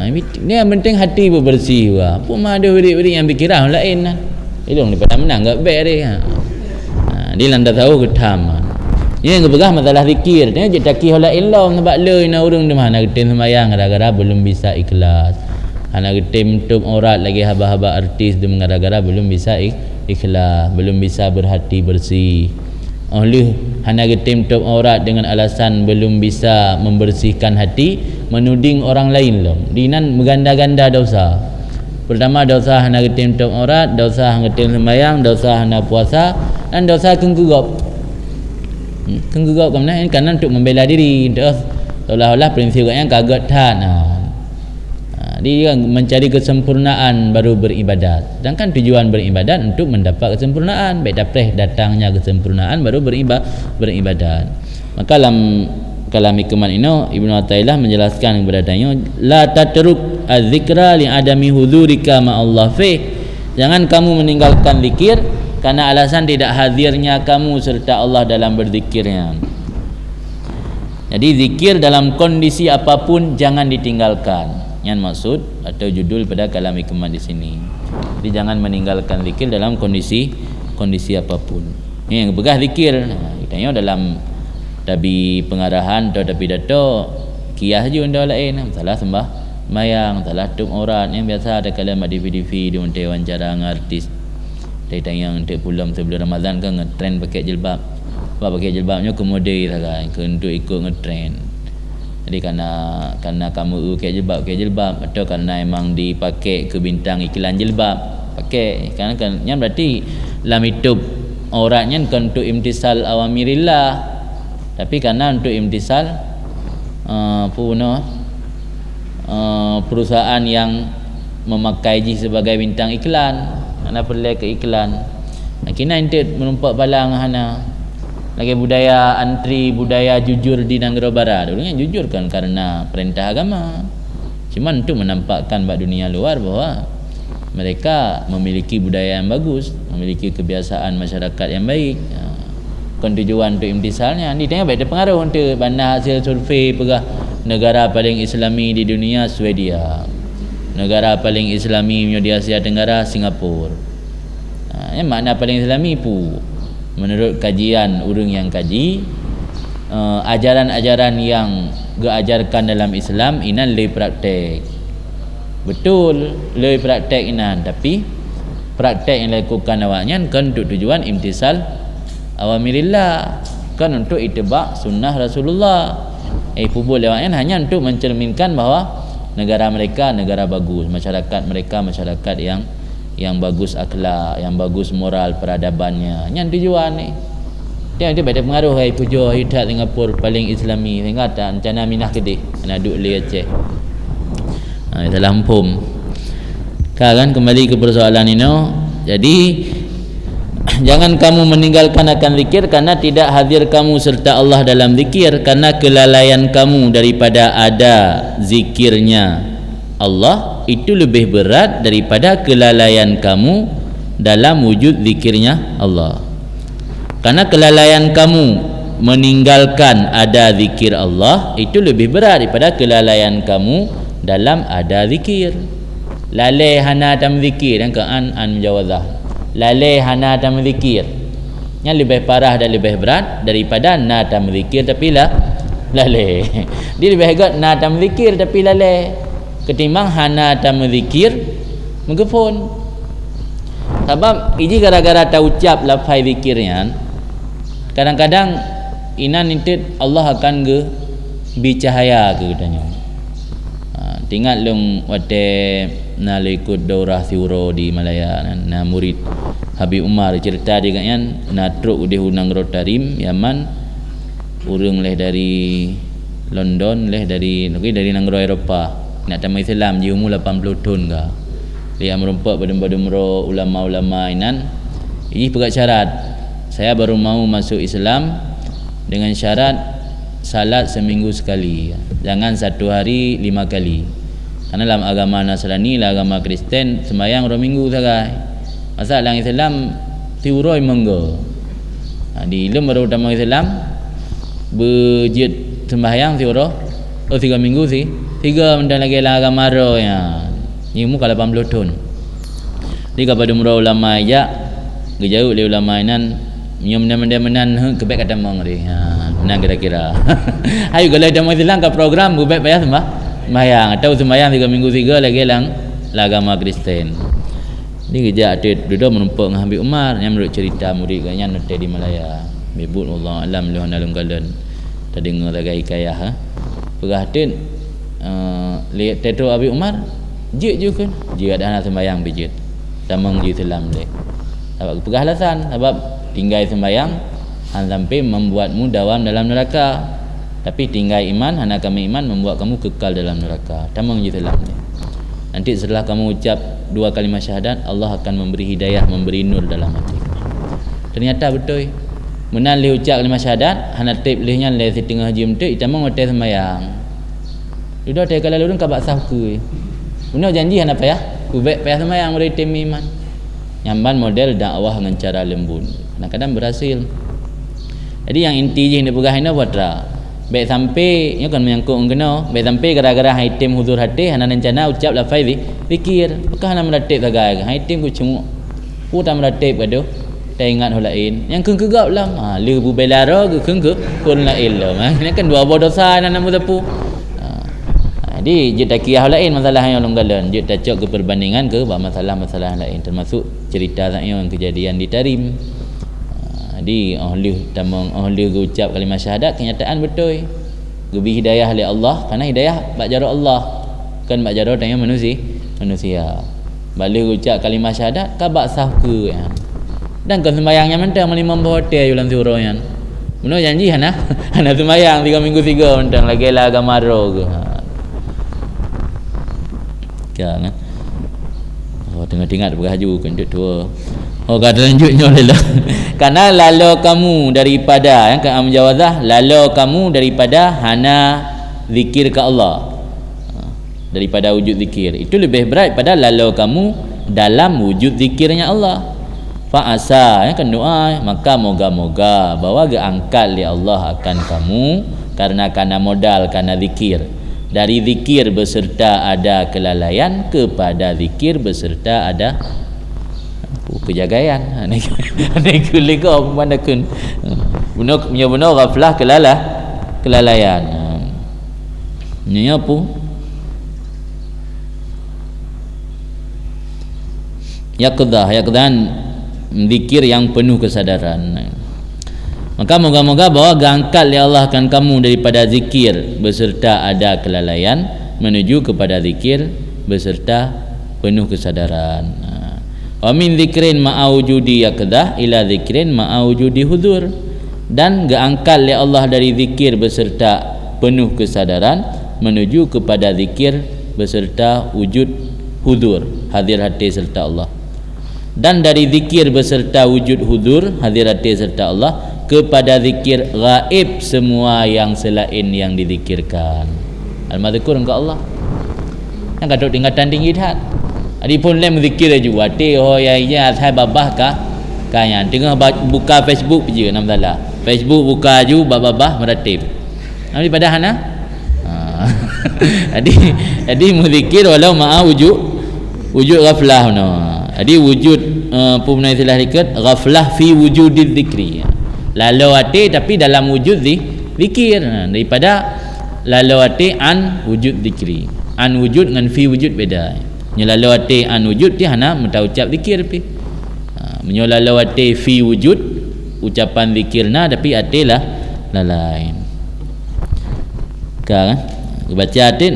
Ni yang penting hati bersih wah. Pun ada wirid-wirid yang fikiran lain kan. Ilung daripada menang gak baik dia. Dia landa tahu ketam. Ini kebegah masalah zikir. Dia je takih la ilah sebab le ina urang di mana getim sembahyang gara-gara belum bisa ikhlas. Hana getim tum aurat lagi haba-haba artis dem gara-gara belum bisa ikhlas, belum bisa berhati bersih. Oleh hana getim tum aurat dengan alasan belum bisa membersihkan hati, menuding orang lain loh. Dinan berganda-ganda dosa. Pertama dosa hana getim tum aurat, dosa hana getim sembahyang, dosa hana puasa dan dosa kenggugap. Kenggugap ke mana? Kerana untuk membela diri. Seolah-olah prinsip yang kaget tan. Dia mencari kesempurnaan baru beribadat. Sedangkan tujuan beribadat untuk mendapat kesempurnaan. Baik dapat datangnya kesempurnaan baru beribadat. Maka dalam kalam hikmat ini Ibnu Athaillah menjelaskan kepada tanya, la tatruk az-zikra li adami huzurika ma Allah fi. Jangan kamu meninggalkan zikir karena alasan tidak hadirnya kamu serta Allah dalam berzikirnya. Jadi zikir dalam kondisi apapun jangan ditinggalkan. Yang maksud atau judul pada kalam hikmah di sini. Jadi jangan meninggalkan zikir dalam kondisi apapun. Ini yang begah zikir. Kita dalam tabi pengarahan atau tabi dato kias je unda lain. Salah sembah mayang, salah tum aurat yang biasa ada kalamat DVD di untuk wawancara dengan artis. Dia yang untuk pulang sebelum Ramadan kan ngetrend pakai jilbab. Sebab pakai jilbabnya kemudian lah kan untuk ikut ngetrend. Jadi karena kamu pakai jilbab atau karena memang dipakai ke bintang iklan jilbab pakai kan yang berarti dalam hidup auratnya kan untuk imtisal awamirillah, tapi karena untuk imtisal perusahaan yang memakai sebagai bintang iklan. Ana perlu ke iklan. Kena intet menumpak balang hana. Lagi budaya antri, budaya jujur di negara barat. Dulunya jujur kan karena perintah agama. Cuma untuk menampakkan bagi dunia luar bahawa mereka memiliki budaya yang bagus, memiliki kebiasaan masyarakat yang baik. Kan tujuan untuk imtisalnya. Ni tengok ada pengaruh untuk bandar hasil survei pegah negara paling Islami di dunia Swedia. Negara paling Islami di Asia Tenggara Singapura. Yang makna paling Islami pun menurut kajian orang yang kaji ajaran-ajaran yang diajarkan dalam Islam inan lebih praktek. Betul lebih praktek inan, tapi praktek yang dilakukan awaknya kan untuk tujuan imtisal awamirillah, kan untuk itibak sunnah Rasulullah. Pubul awaknya hanya untuk mencerminkan bahawa negara mereka negara bagus, masyarakat mereka masyarakat yang bagus akhlak, yang bagus moral peradabannya. Yang tujuan ni. Dia ada pengaruh pujo hidup Singapura paling Islami. Tengok tak rencana minah kedai. Nak duduk li Aceh. Dalam pom. Kan kembali ke persoalan ini. Jadi jangan kamu meninggalkan akan zikir karena tidak hadir kamu serta Allah dalam zikir, karena kelalaian kamu daripada ada zikirnya Allah itu lebih berat daripada kelalaian kamu dalam wujud zikirnya Allah. Karena kelalaian kamu meninggalkan ada zikir Allah itu lebih berat daripada kelalaian kamu dalam ada zikir. Lalai hana tam zikir yang an mujawazah. Lalai hana tam zikir yang lebih parah dan lebih berat daripada na tam zikir tapi lalai. Dia lebih hebat na tam zikir tapi lalai ketimbang hana tam zikir menggefon. Sebab ini gara-gara tak ucap lafaz zikirnya, kadang-kadang inan intit Allah akan ge bicahaya ke katanya. Tinggal long wate na ikut daurah siuro di Malaya na murid Habib Umar cerita dia kan na truk di Hunang Rotarim Yaman, urang leh dari London, leh dari negara Eropah nak tamat Islam di umur 80 tahun ke. Dia merompak badum-badum ulama-ulama inan. Ini pegat syarat. Saya baru mau masuk Islam dengan syarat salat seminggu sekali. Jangan satu hari 5 kali. Karena dalam agama Nasrani, agama Kristen sembahyang 2 minggu saja. Masa dalam Islam tiuroi menggo. Di ilmu baru utama Islam berjid sembahyang tiuro 3 minggu sih. 3 mendan lagi lah agama ro ya. Ni muka 80 tahun. Di kepada ulama aja gejauh le ulama inan Nyo menan kebek kata mong ri. Menang kira-kira. Ayo kalau ada Islam ke program kebek payah sembahyang atau sembahyang 3 minggu 3 lagi lang agama Kristen. Ni kerja ada duduk menumpuk dengan Habib Umar yang menurut cerita murid kan yang di Malaya. Mebut Allah alam luhan dalam galan. Tadi dengar lagi hikayah Perhatian lihat teto Habib Umar jik je kan. Jik ada anak sembahyang bijit. Tamang ji Islam deh. Sebab pegah alasan sebab tinggal sembahyang sampai membuatmu dawam dalam neraka. Tapi tinggal iman, hana kami iman membuat kamu kekal dalam neraka. Tamang ji Islam deh. Nanti setelah kamu ucap 2 kalimah syahadat, Allah akan memberi hidayah, memberi nur dalam hati. Ternyata betul. Menan li ucap kalimah syahadat, hana tip lihnya le setengah jam tu, itamang hotel sembahyang. Sudah tak kalau lurun kabak sah ke. Benar janji hana payah. Kubek payah sembahyang dari tim iman. Nyamban model dakwah dengan cara lembut. Kadang-kadang berhasil. Jadi yang inti je hendak pegah ini buat ra. Baik sampai nya kan menyangkut kena. Baik sampai gara-gara item huzur hati hana rencana ucap lafaz zikir. Apakah hana meratib sagai. Item ku cuma putar meratib gaduh. Tak ingat hal lain. Yang keng kegap lah. Le bu belara ke keng ke kun lain lah. Ini kan dua dosa nana mutapu. Jadi dia tak kira hal lain masalah yang longgalan. Dia tak cok ke perbandingan ke masalah-masalah lain termasuk cerita yang kejadian di Tarim. Jadi ahli tamang ahli ucap kalimah syahadat kenyataan betul. Lebih hidayah oleh Allah kerana hidayah bak jarak Allah. Kan bak jarak tanya manusia. Balik ucap kalimah syahadat kabak sah ke ya. Dan kan sembahyangnya mentang melimam hotel ulang suruh yan. Benar janji hana sembahyang 3 minggu 3 mentang lagi lah agama ro ke. Kan. Tengah-tengah berhaju kan duk tua. Kata lanjutnya lah. Karena lalu kamu daripada yang ke amjawazah, lalu kamu daripada hana zikir ke Allah. Daripada wujud zikir. Itu lebih berat pada lalu kamu dalam wujud zikirnya Allah. Fa'asa kan doa, maka moga-moga bahawa geangkat li Allah akan kamu karena modal karena zikir. Dari zikir beserta ada kelalaian kepada zikir beserta ada kejagaian. Ini kulit kau memandangkan benar ghaflah kelalaian. Ini apa? Yaqdan zikir yang penuh kesadaran. Maka moga-moga bahawa gangkat li Allah akan kamu daripada zikir beserta ada kelalaian menuju kepada zikir beserta penuh kesadaran. Wa min zikrin ma'awujudi yaqdah ila zikrin ma'awujudi hudur. Dan gangkat li Allah dari zikir beserta penuh kesadaran menuju kepada zikir beserta wujud hudur, hadir hati serta Allah. Dan dari zikir beserta wujud hudur, hadir hati serta Allah kepada zikir gaib semua yang selain yang dizikirkan. Al-madhkur engkau Allah. Yang kadang tingkatan tinggi dah. Adipun lem zikir aja hati ya saya babah kaya tengah buka Facebook je nam salah. Facebook buka aju babah meratib. Daripada hana. Jadi muzikir walau ma'a wujud ghaflah no. Jadi wujud pemuna istilah dikat ghaflah fi wujudid zikri. Lalu hati tapi dalam wujud zikir. Daripada lalu hati an wujud zikri. An wujud dengan fi wujud beda. Lalu hati an wujud dia hana mentah ucap zikir pi. Lalu hati fi wujud ucapan zikirna tapi hati lah lain. Kan? Baca hati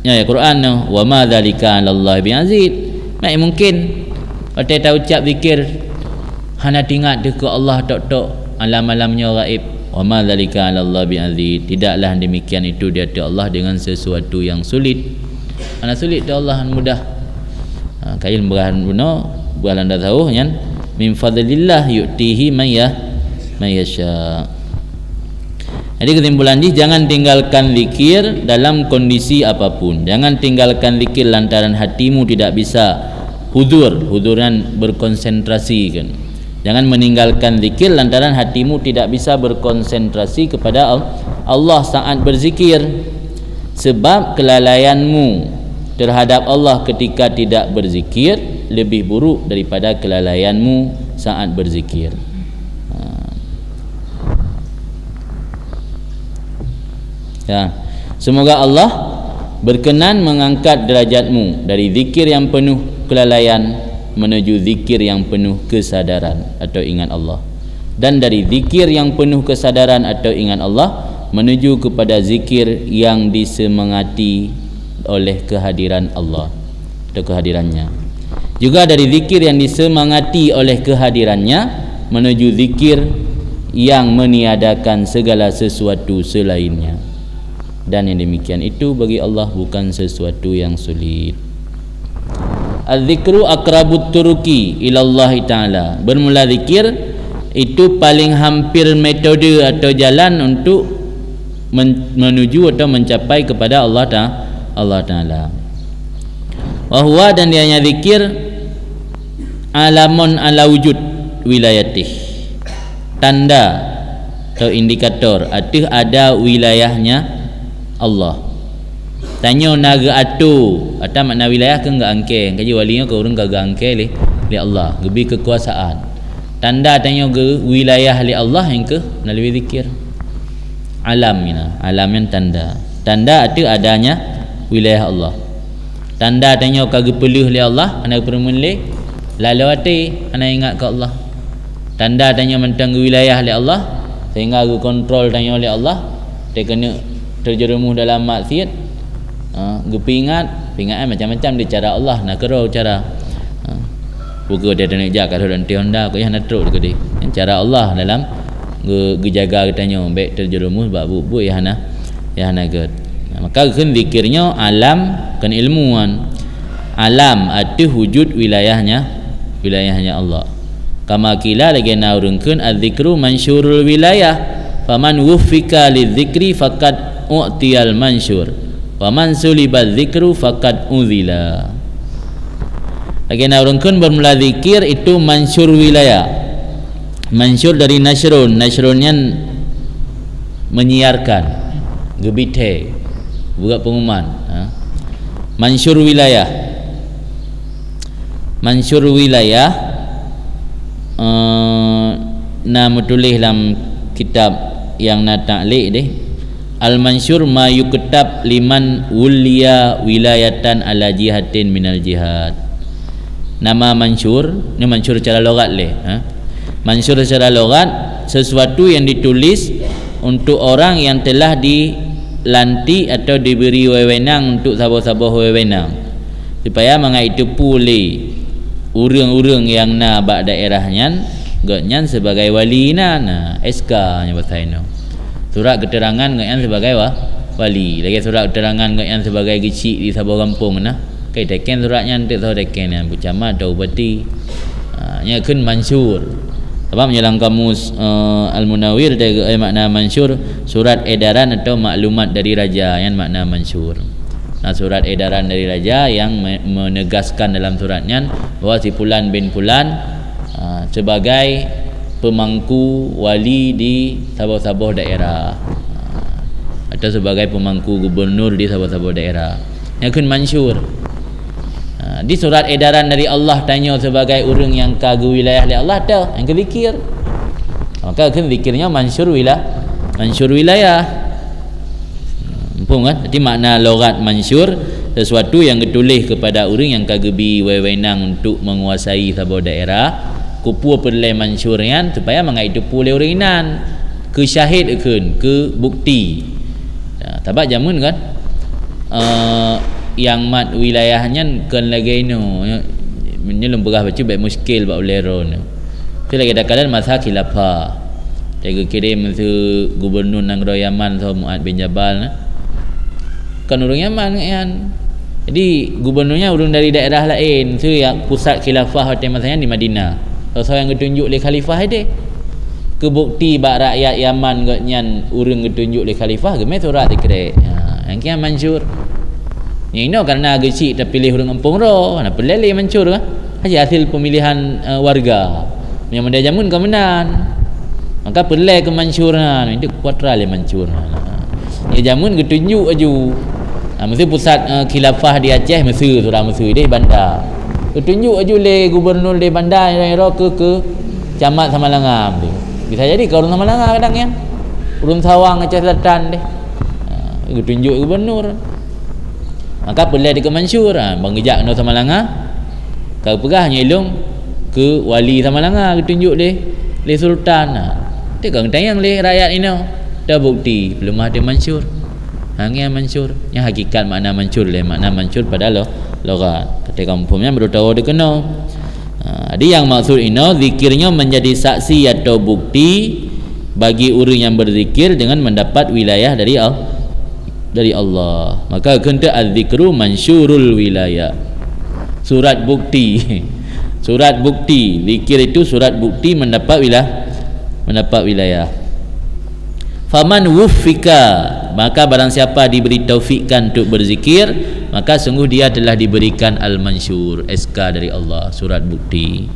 ya Quran no wa ma dzalika 'alallahi bi'aziz. Mai mungkin hati tahu ucap zikir hana tingat dekat Allah tok-tok alam-alamnya gaib. Wa ma dzalika 'alallahi bi'aziz. Tidaklah demikian itu di hati Allah dengan sesuatu yang sulit. Ana sulit di Allah mudah. Kail berahan benar bualan dah tahu kan min fadlillah yu'tihi man yasha. Jadi kesimpulan ni jangan tinggalkan zikir dalam kondisi apapun. Jangan tinggalkan zikir lantaran hatimu tidak bisa huduran berkonsentrasi kan. Jangan meninggalkan zikir lantaran hatimu tidak bisa berkonsentrasi kepada Allah saat berzikir. Sebab kelalaianmu terhadap Allah ketika tidak berzikir lebih buruk daripada kelalaianmu saat berzikir. Ya. Semoga Allah berkenan mengangkat derajatmu dari zikir yang penuh kelalaian menuju zikir yang penuh kesadaran atau ingat Allah, dan dari zikir yang penuh kesadaran atau ingat Allah menuju kepada zikir yang disemangati oleh kehadiran Allah atau kehadirannya. Juga dari zikir yang disemangati oleh kehadirannya menuju zikir yang meniadakan segala sesuatu selainnya. Dan yang demikian itu bagi Allah bukan sesuatu yang sulit. Az-zikru aqrabut turuki ilallah ta'ala. Bermula zikir itu paling hampir metode atau jalan untuk menuju atau mencapai kepada Allah Ta'ala. Wahwa, dan dianya zikir alamun ala wujud wilayatih, tanda atau indikator arti ada wilayahnya Allah. Tanya naga atu atau makna wilayah ke enggak angke kaji walinya ke urang kagak angke li Allah gebi kekuasaan. Tanda tanya ke wilayah li Allah yang ke melalui zikir. Alam yang tanda itu adanya wilayah Allah. Tanda tanya kagak peluh li Allah ana permun li lalu hati ana ingat ke Allah. Tanda tanya mentang wilayah li Allah sehingga aku kontrol tanya li Allah dia kena terjerumus dalam maksiat. Gepi ingat macam-macam dia cara Allah nak kerau cara buku dia nak jak kalau nanti Honda ko yang nak teruk ke dia cara Allah dalam gejaga katanya baik terjerumus bab bu ya hana ke. Maka kan zikirnya alam kan ilmuan. Alam arti wujud wilayahnya Allah. Kama kila lagi naurungkeun az-zikru mansyurul wilayah. Faman wuffika lidzikri faqad u'tiyal mansyur. Waman sulibal zikru faqad uzila. Lagi naurungkeun bermula zikir itu mansyur wilayah. Mansyur dari nasrunnya menyiarkan gebite buat pengumuman. Mansyur wilayah nama tulis dalam kitab yang nak ta'liq deh. Al-mansyur ma yuktab liman wuliya wilayatan ala jihatin minal jihad. Nama mansyur, ni mansyur secara logat leh. Mansyur secara logat sesuatu yang ditulis untuk orang yang telah dilantik atau diberi wewenang untuk sabah-sabah wewenang supaya mengaitu pulih urang-urang yang na bak daerahnya gaknyan sebagai wali na SK nya bahasa ino. Surat keterangan gaknyan sebagai wali. Lagi surat keterangan gaknyan sebagai gecik di sabah kampung na. Kai teken suratnya nanti tahu teken yang camat atau bupati. Nya kun mansyur. Sebab dalam kamus Al-Munawwir makna mansyur surat edaran atau maklumat dari raja yang makna mansyur. Nah, surat edaran dari raja yang menegaskan dalam suratnya bahawa si Fulan bin Fulan sebagai pemangku wali di sabah-sabah daerah atau sebagai pemangku gubernur di sabah-sabah daerah. Yang kun mansyur. Di surat edaran dari Allah tanya sebagai orang yang kagu wilayah li Allah dah yang kezikir. Maka kan zikirnya mansyur wilayah. Mumpung kan? Jadi makna logat mansyur sesuatu yang ditulis kepada orang yang kagebi wewenang untuk menguasai sabah daerah. Kupu perle mansyurnya supaya mengaitu pulih orang inan ke syahid ke bukti. Tabak jamun kan? Yang mat wilayahnya kan lagi ino menyelum berah baca baik muskil bak uleron tu lagi kadang masa khilafah jaga kirim tu gubernur nang Yaman so Muad bin Jabal kan orang Yaman kan jadi gubernurnya orang dari daerah lain tu yang pusat khilafah waktu masanya di Madinah so yang ditunjuk oleh khalifah dia ke bukti bak rakyat Yaman gaknyan orang ditunjuk oleh khalifah gemai surat dikira yang kian mansyur. Yang ini kerana gecik terpilih orang kampung roh, nak pelele mancur kan? Hasil pemilihan warga. Yang mendia jamun kemenan. Maka pelai ke mansyurna, itu kuatra le mansyurna. Ya jamun ketunjuk aju. Mesti pusat khilafah di Aceh Mesir, surah Mesir deh bandar. Ketunjuk aju le gubernur di bandar yang roh ke camat Samalangam deh. Bisa jadi ke orang Samalangam kadang ya. Urun Sawang Aceh Selatan deh. tunjuk gubernur. Maka pelai dia ke Mansur, bangejak kena sama langa. Kau perah nyelong ke wali sama langa tunjuk le sultan. Dia kan tayang le rakyat ini. Dah bukti belum ada Mansur. Hanya Mansur. Yang hakikat makna Mansur le, makna Mansur pada logat. Kata kampungnya baru tahu dia kena. Jadi yang maksud ini zikirnya menjadi saksi atau bukti bagi orang yang berzikir dengan mendapat wilayah dari Allah. Maka kata az-zikru mansyurul wilayah. Surat bukti. Surat bukti. Zikir itu surat bukti mendapat wilayah. Faman wuffika, maka barang siapa diberi taufikkan untuk berzikir, maka sungguh dia telah diberikan al-mansyur, SK dari Allah, surat bukti.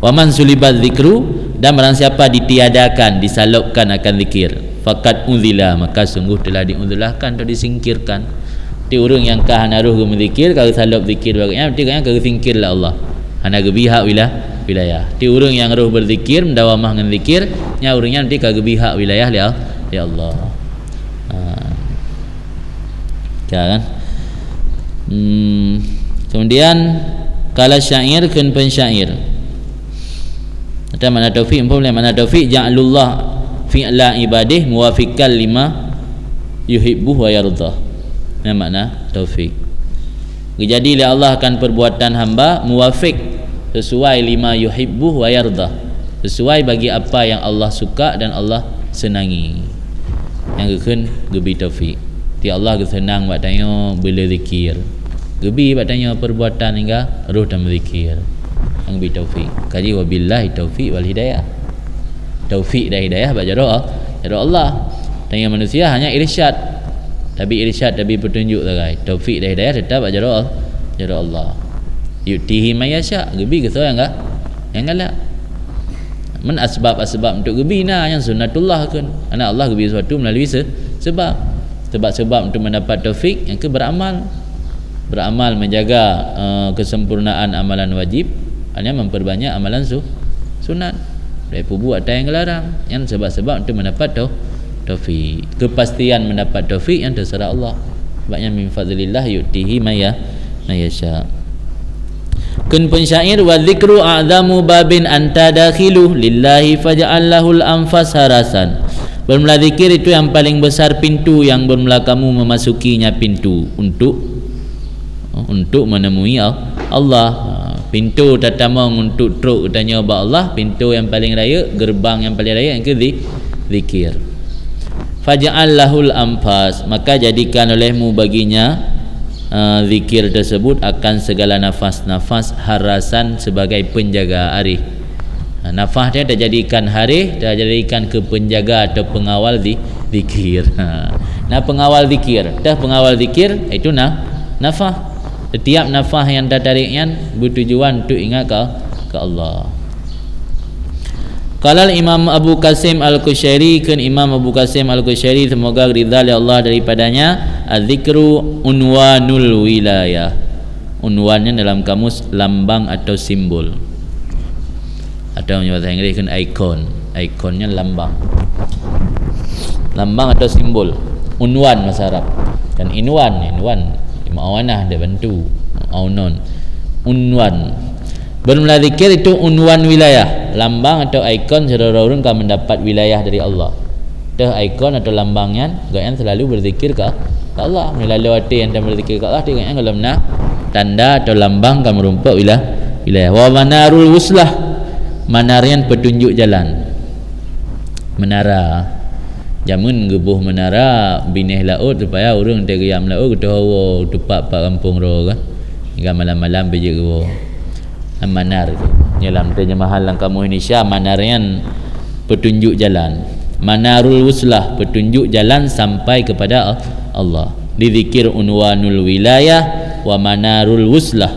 Waman sulibat zikru, dan barang siapa ditiadakan, disalubkan akan zikir, faqad unzila, maka sungguh telah diunzilahkan atau disingkirkan. Ti orang yang kah naruh berzikir, kalau salub zikir bagainya, berarti kan kalau singkirlah Allah. Hana gebihak wilayah. Ti orang yang roh berzikir, mendawamah dengan zikir, nya orangnya nanti kalau gebihak wilayah ya Allah. Kan? Kemudian kalau syair kan pensyair. Ada makna taufik, makna taufik ja'alullah fi'la ibadih muwafiqan lima yuhibbu wa yardah. Ini makna taufik. Jadi Allah akan perbuatan hamba muwafiq sesuai lima yuhibbu wa yardah, sesuai bagi apa yang Allah suka dan Allah senangi. Yang kekan gebi taufik. Ti Allah ke senang buat tanya bila zikir. Gebi buat tanya perbuatan hingga roh dan berzikir. Yang gebi taufik. Kaji wabillahi taufik wal hidayah. Taufik dan hidayah baca doa. Ya Allah. Tanya manusia hanya irsyad. Tapi irsyad tapi petunjuk sagai. Taufik dan hidayah tetap baca doa. Ya Allah. Yutihi mayasya. Gebi ke saya enggak? Yang enggak. Men asbab untuk gebi nah yang sunnatullah kan. Anak Allah gebi sesuatu melalui sebab untuk mendapat taufik yang ke beramal menjaga kesempurnaan amalan wajib, hanya memperbanyak amalan sunat dari buat yang larang, yang sebab-sebab untuk mendapat taufik. Kepastian mendapat taufik yang terserah Allah. Sebabnya min fadlillah yu'tihi mayasya. Kun pensyair wa dzikru a'zamu babin anta dakhiluh lillahi faj'al anfas harasan. Bermula zikir itu yang paling besar pintu yang bermula kamu memasukinya pintu untuk menemui Allah. Pintu tatamang untuk truk tanya ba Allah, pintu yang paling raya, gerbang yang paling raya yang ke zikir. Faj'al lahul anfas, maka jadikan olehmu baginya zikir tersebut akan segala nafas-nafas harasan sebagai penjaga arif. Nafas dia dah jadikan harih, dah jadikan ke penjaga atau pengawal zikir. Nah pengawal zikir, dah pengawal zikir itu nafas. Setiap nafas yang dah tariknya bertujuan untuk ingat ke Allah. Qala Imam Abu Qasim Al-Qushairi, kan Imam Abu Qasim Al-Qushairi semoga ridha Allah daripadanya, az-zikru unwanul wilayah. Unwannya dalam kamus lambang atau simbol. Atau bahasa Inggeris kan ikonnya lambang atau simbol. Unwan bahasa Arab dan inwan muawanah dia bantu aunon. Unwan bermula zikir itu unwan wilayah, lambang atau ikon saudara orang kan mendapat wilayah dari Allah. Dah ikon atau lambangnya gaya selalu berzikir ke Allah. Melalui hati yang berzikir ke Allah, dia kalau nak tanda atau lambang kan merumpuk wilayah. Wa manarul wuslah, manarian petunjuk jalan. Menara jamun gebuh menara binih laut supaya orang tergiam laut ke hawa tupak pak kampung ro kan hingga malam-malam pergi gebuh manar tu dalam terjemahan dalam kamus Indonesia. Manarian petunjuk jalan, manarul wuslah petunjuk jalan sampai kepada Allah. Dizikir unwanul wilayah wa manarul wuslah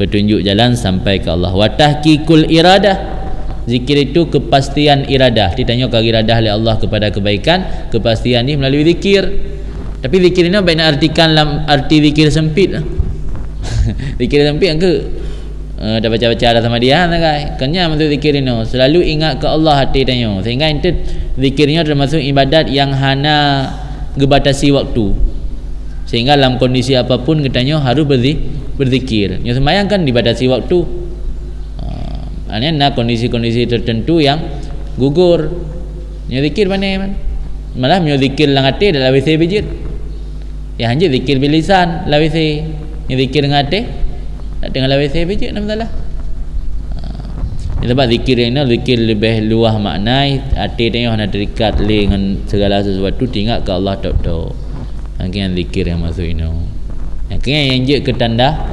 petunjuk jalan sampai ke Allah. Wa tahqiqul iradah, zikir itu kepastian iradah. Ditanya ke iradah oleh Allah kepada kebaikan, kepastian ni melalui zikir. Tapi zikir ini baik nak artikan dalam arti zikir sempit. Zikir sempit ke dah baca-baca dah sama dia kan. Kenya maksud zikir ini selalu ingat ke Allah hati tanya. Sehingga itu zikirnya termasuk ibadat yang hana gebatasi waktu. Sehingga dalam kondisi apapun katanya harus berzikir. Yang sembahyang kan dibatasi waktu. Nak kondisi-kondisi tertentu yang gugur. Yang zikir mana? Malah yang zikir lang hati dalam WC bijit. Yang hanya zikir bilisan la WC. Yang zikir dengan hati tak dengan la WC bijit nak masalah. Sebab zikir ini zikir lebih luas maknai, hati tengok nak terikat dengan segala sesuatu, ingat ke Allah tok-tok. Yang zikir yang masuk ini. Yang je ke tanda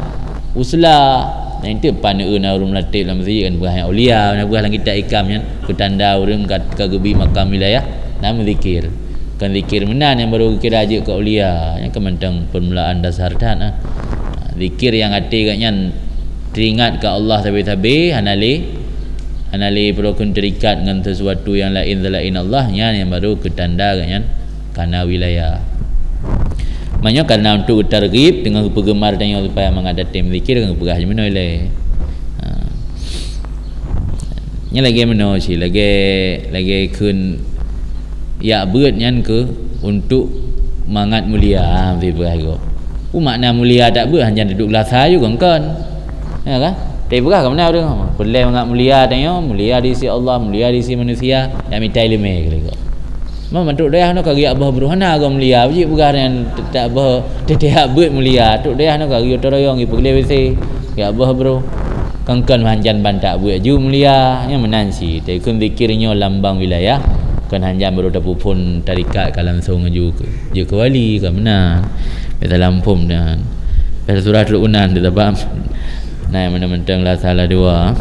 uslah. Yang itu pandu narum latih dalam masjid kan berah yang ulia, nak berah kita ikam kan ke tanda urang kat gebi makam wilayah nama zikir. Kan zikir menan yang baru kira aja ke ulia, yang kementang permulaan dasar dan zikir yang hati katnya teringat ke Allah tabi-tabi hanali perlu kun terikat dengan sesuatu yang lain selain Allah yang baru ke tanda katnya kana wilayah. Maknanya karena untuk targhib dengan penggemar tanya supaya mengadat tim zikir dengan perah je mana le. Nya lagi mana si lagi kun ya beut nyan ke untuk mangat mulia fi perah go. Makna mulia tak beut hanya duduk gelasa juga kan. Ya kan? Tapi perah ke mana orang? Boleh mangat mulia tanya, mulia di sisi Allah, mulia di sisi manusia, yang mitai lemeh ke. Memang tok dayah nak kari abah berhana agam mulia biji bukan yang tak abah teteh beut mulia tok dayah nak kari toroyong gi pergi WC ya abah bro kangkan hanjan bantak buat ju mulia yang menansi tapi kun zikirnya lambang wilayah kan hanjan baru dapat pun tarikat ka langsung ju ke wali ke menan kita lampum dan pada surah Al-Unan dia faham nah mana-mana lah salah dua.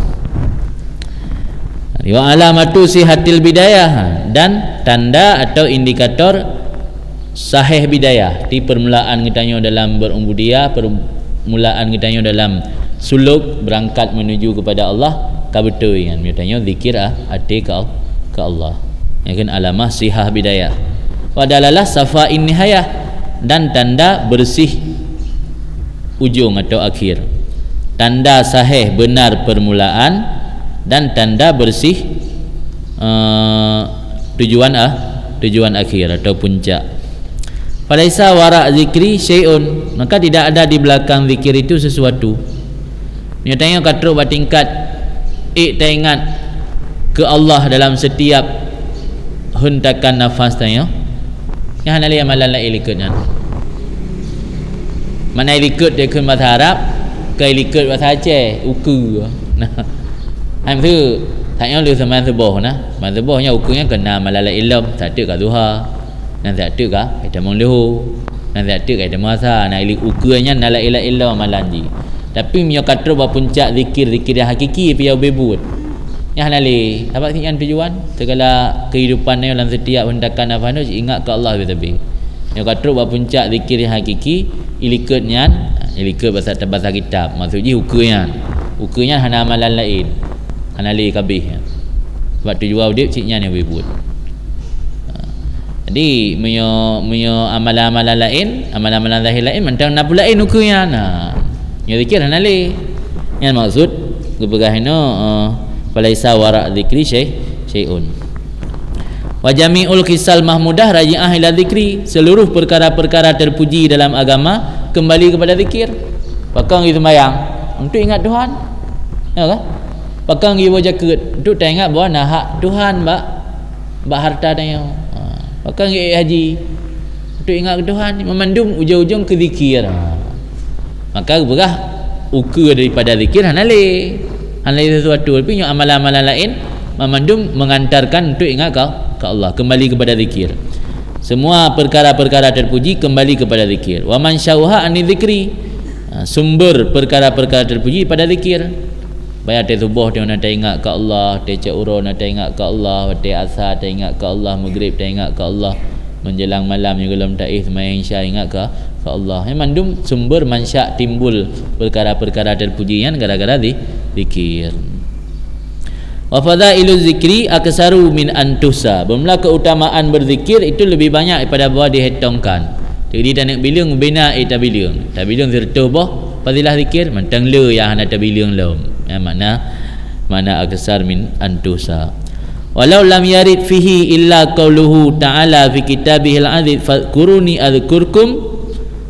Wa alamatu sihatil bidayah dan tanda atau indikator sahih bidayah di permulaan kitanya dalam berubudiyah, permulaan kitanya dalam suluk berangkat menuju kepada Allah kabetul kan kitanya zikir hati ke Allah. Yang kan alamah sihah bidayah. Wa dalalah safa'in nihayah dan tanda bersih ujung atau akhir. Tanda sahih benar permulaan dan tanda bersih tujuan akhir atau puncak. Falaisa wara' zikri syai'un, maka tidak ada di belakang zikir itu sesuatu. Dia tanya katruk bertingkat ingat ke Allah dalam setiap hentakan nafas tanya. Yang hanali amalan la ilikutnya. Mana ilikut dia kun bahasa Arab, ke ilikut bahasa Aceh, uku. Nah Ham tu tanya lu sama subuh nah. Subuhnya ukurnya kena malala ilm, satu ka duha. Dan satu ka kita mulu. Dan satu ka kita masa. Nah ili ukurnya nala ila ilm malanji. Tapi mio katro ba puncak zikir yang hakiki piau bebut. Yang nali, dapat yang tujuan segala kehidupan dalam setiap hendakan apa tu ingat ke Allah betul. Mio katro ba puncak zikir yang hakiki ilikutnya bahasa kitab. Maksudnya ukurnya hana amalan lain. Anali kabih sebab tujuan dia ciknya ni wibut. Jadi menyo amalan-amalan lain, amalan-amalan zahir lain mentang nak lain ukurnya nah. Nya zikir anali. Yang maksud keberahino falaisa wara' zikri syai'un. Wa jami'ul qisal mahmudah raji'ah ila zikri, seluruh perkara-perkara terpuji dalam agama kembali kepada zikir. Pakang itu sembahyang untuk ingat Tuhan. Ya kan? Pakang ibu jaket untuk tak ingat bahawa nak hak Tuhan bak harta tanya. Pakang haji untuk ingat Tuhan memandung ujung-ujung ke zikir. Maka berah ukur daripada zikir hanali sesuatu tapi amalan-amalan lain memandung mengantarkan untuk ingat ke Allah, kembali kepada zikir. Semua perkara-perkara terpuji kembali kepada zikir. Wa man syauha an zikri, sumber perkara-perkara terpuji pada zikir. Bayar teh subuh dia nak ingat ke Allah, teh cakuro nak ingat ke Allah, teh asar teh ingat ke Allah, maghrib teh ingat ke Allah, menjelang malam juga dalam taih sembahyang isya ingat ke Allah. Mandum sumber mansya timbul perkara-perkara terpujian gara-gara zikir. Wa fadailu zikri aksaru min antusa. Bermula keutamaan berzikir itu lebih banyak daripada bahawa dihitungkan. Jadi tak nak bilang bina tak bilang. Tak bilang serta bah fadilah zikir mentang le yang nak bilang lom. Mana aksar min antusa. Walau lam yarid fihi illa qauluhu ta'ala fi kitabihil aziz fadhkuruni adhkurkum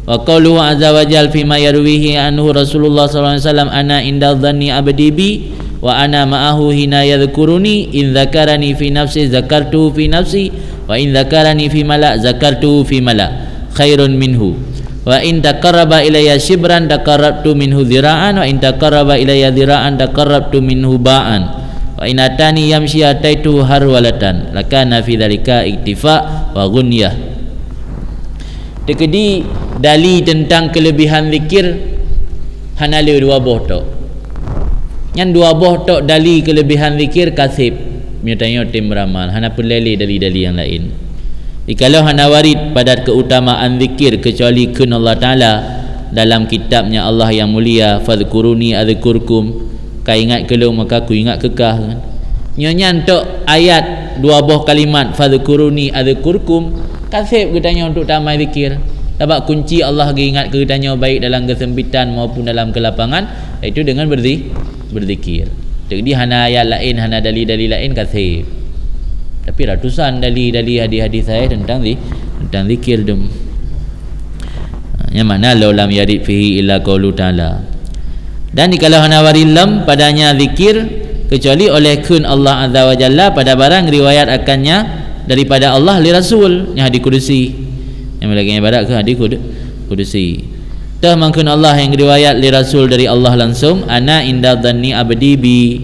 Wa qawluhu azza wa jalla fima yarwihi anhu Rasulullah sallallahu alaihi wasallam, ana inda dhanni abdi bi wa ana ma'ahu hina yadhkuruni in dzakarani fi nafsi zakartuhu fi nafsi wa in dzakarani fi mala zakartuhu fi mala khairun minhu wa in taqarraba ilayya shibran taqarrabtu minhu dhira'an wa in taqarraba ilayya dhira'an taqarrabtu minhu ba'an wa in atani yamshi ataitu harwalatan lakana fi dzalika iktifa wa ghunyah. Tekedi dali tentang kelebihan zikir hanale dua boh tok. Yang dua boh tok dali kelebihan zikir kasib. Miutanya tim ramal hana pelele dali-dali yang lain. Jikalau hana warid pada keutamaan zikir kecuali kun Allah Taala dalam kitabnya Allah yang mulia, fadhkuruni adzkurkum, kai ingat kelong maka aku ingat kekah. Nyonya tok ayat dua boh kalimat fadhkuruni adzkurkum kasib katanya untuk tamai zikir. Sebab kunci Allah ingat katanya baik dalam kesempitan maupun dalam kelapangan, iaitu dengan berzikir. Jadi hana ayat lain, hana dalil-dalil lain kasib. Tapi ratusan dalil-dalil hadis-hadis saya tentang zikir tu. Yang mana law lam yarid fihi illa qaulu ta'ala. Dan jikalau hana warillam padanya zikir kecuali oleh kun Allah azza wa jalla pada barang riwayat akannya daripada Allah li Rasul, yang hadis kudusi, yang lagi ibarat ke hadis kudusi. Dah mangkun Allah yang riwayat li Rasul dari Allah langsung, ana inda dhanni abdi bi,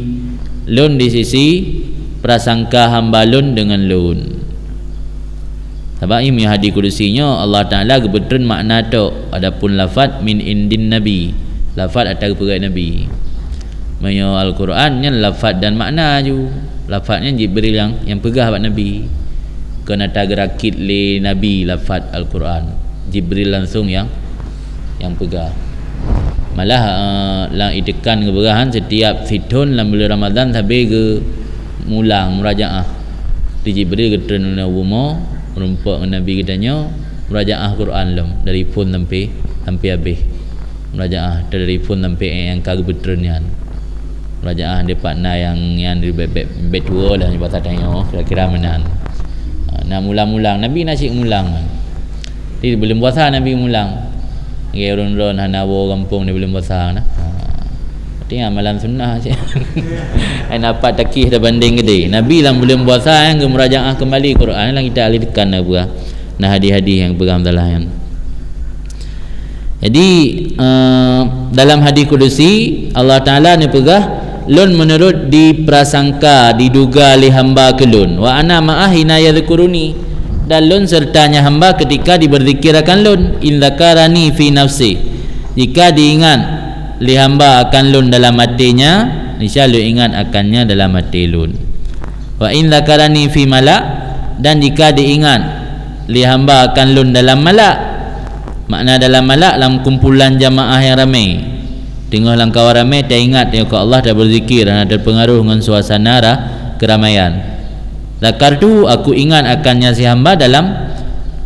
lun di sisi prasangka hamba lun dengan lun. Sebab ini hadis kudusinya Allah Taala kebetulan makna tu. Adapun lafaz min indin nabi, lafaz atas perai nabi. Mayo Al-Quran nya lafaz dan makna ju. Lafaznya Jibril yang pegah buat nabi. Kena tagerakit li nabi lafaz Al-Quran, Jibril langsung yang pegang. Malah lang itekan keberahan setiap fitun dalam bulan Ramadan sampai ke mulang murajaah di Jibril ke turun rumah rumpak dengan nabi katanya murajaah Quran lam dari pun sampai habis, murajaah dari pun sampai yang kagak betulnya murajaah dekat na yang di bet tua lah ni bahasa tanya kira-kira menan. Nak mulang-mulang nabi nasik mulang. Jadi belum puasa nabi mulang. Ngai ron-ron hana wo kampung ni belum puasa nah. Berarti amalan sunnah je. Ai dapat takih dah banding gede. Nabi lang belum puasa yang merajaah kembali Quran lang kita alih dekan apa. Nah hadis-hadis yang pegang dalam yang. Jadi dalam hadis kudusi Allah Taala ni pegah lun menurut diprasangka diduga li hamba kelun wa ana ma'ahina yadhkuruni, dan lun sertanya hamba ketika diberzikirakan lun in dzakarani fi nafsi, jika diingat li hamba akan lun dalam hatinya niscaya lu ingat akannya dalam hati lun. Wa in dzakarani fi mala, dan jika diingat li hamba akan lun dalam mala, makna dalam mala dalam kumpulan jamaah yang ramai. Tengah langkah ramai dia ingat ya Allah dah berzikir dan ada pengaruh dengan suasana keramaian. Zakartu, aku ingat akannya si hamba dalam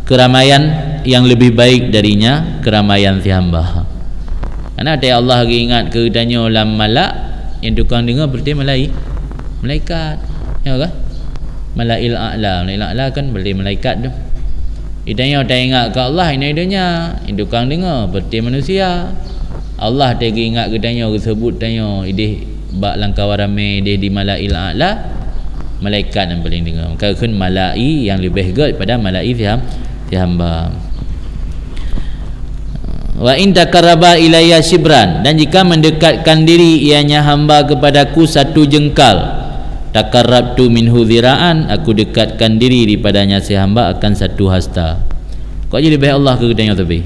keramaian yang lebih baik darinya keramaian si hamba. Karena ada Allah lagi ingat keadanya dalam malak yang tukang dengar berarti malaikat. Ya kan? Malail a'la kan berarti malaikat tu. Idanya dia ingat ke Allah ini idanya, yang tukang dengar berarti manusia. Allah dia ingat kedanya sebut tanya idih bak langkah ramai idih di malail a'la, malaikat yang paling dengar. Maka kun malai yang lebih good pada malai si hamba. Wa in taqarraba ilayya shibran, dan jika mendekatkan diri ianya hamba kepadaku satu jengkal, taqarrabtu minhu dhira'an, aku dekatkan diri daripadanya si hamba akan satu hasta. Kau jadi baik Allah ke kedanya tapi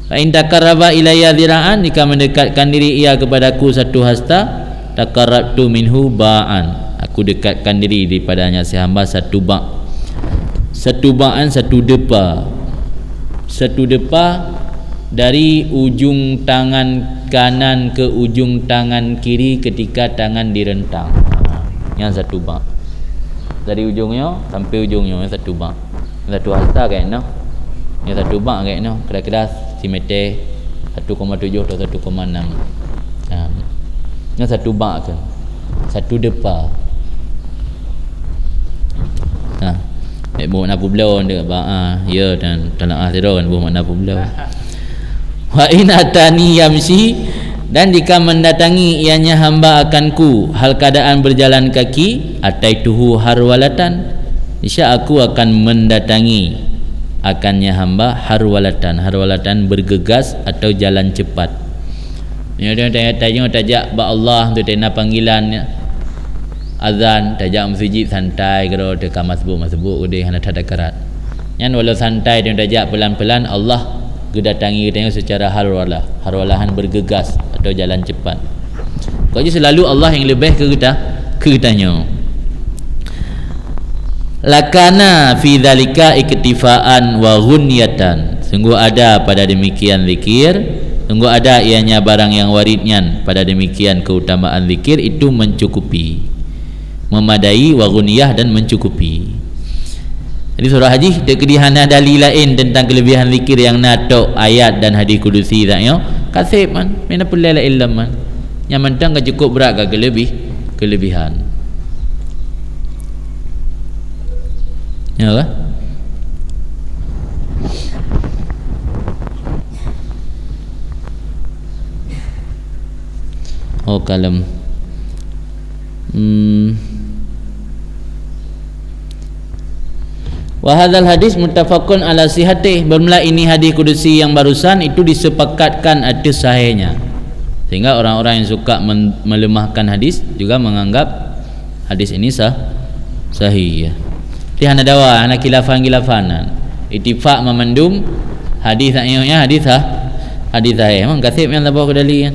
fa in taqarraba ilayya dhira'an, jika mendekatkan diri ia kepadaku satu hasta, taqarrabtu minhu ba'an, aku dekatkan diri daripadanya si hamba satu ba'. Satu ba'an satu depa. Satu depa dari ujung tangan kanan ke ujung tangan kiri ketika tangan direntang. Yang satu ba'. Dari ujungnya sampai ujungnya yang satu ba'. Satu hasta kan no. Yang satu ba' kan no. Kira-kira simeter 1,7 atau 1,6. Yang satu ba' kan. Satu depa. Buat nak pula dia ba'. Ya dan talaah tiron buat nak pula. Wa in atani yamsi, dan jika mendatangi ianya hamba akanku hal keadaan berjalan kaki, ataituhu harwalatan, niscaya aku akan mendatangi akannya hamba harwalatan bergegas atau jalan cepat. Ni dia tanya tajak ba Allah tu tena panggilan azan tajak masjid santai kero te masbuk dia hana tadakarat. Yan walau santai dia tajak pelan-pelan Allah kedatangi kita secara harwalahan bergegas atau jalan cepat. Kau je selalu Allah yang lebih ke kitanya. Lakana fi dzalika iktifaan wa ghunyatan, sungguh ada pada demikian zikir, sungguh ada ianya barang yang waridnya pada demikian keutamaan zikir itu mencukupi, memadai, wa ghunyah dan mencukupi. Jadi surah Haji dekedihan dalil lain tentang kelebihan zikir yang natok ayat dan hadis kudusi taknya kasih man mana pula la ilm man yang mentang ke cukup berat ke kelebihan ya ke oh kalam wa hadzal hadis muttafaqun ala sihhatih, bermula ini hadis kudusi yang barusan itu disepakatkan atas sahihnya, sehingga orang-orang yang suka melemahkan hadis juga menganggap hadis ini sahih ya. Dia dawa ana khilafan ittifaq memandum hadis taknya hadis sahih memang kasih yang tabah kedali kan.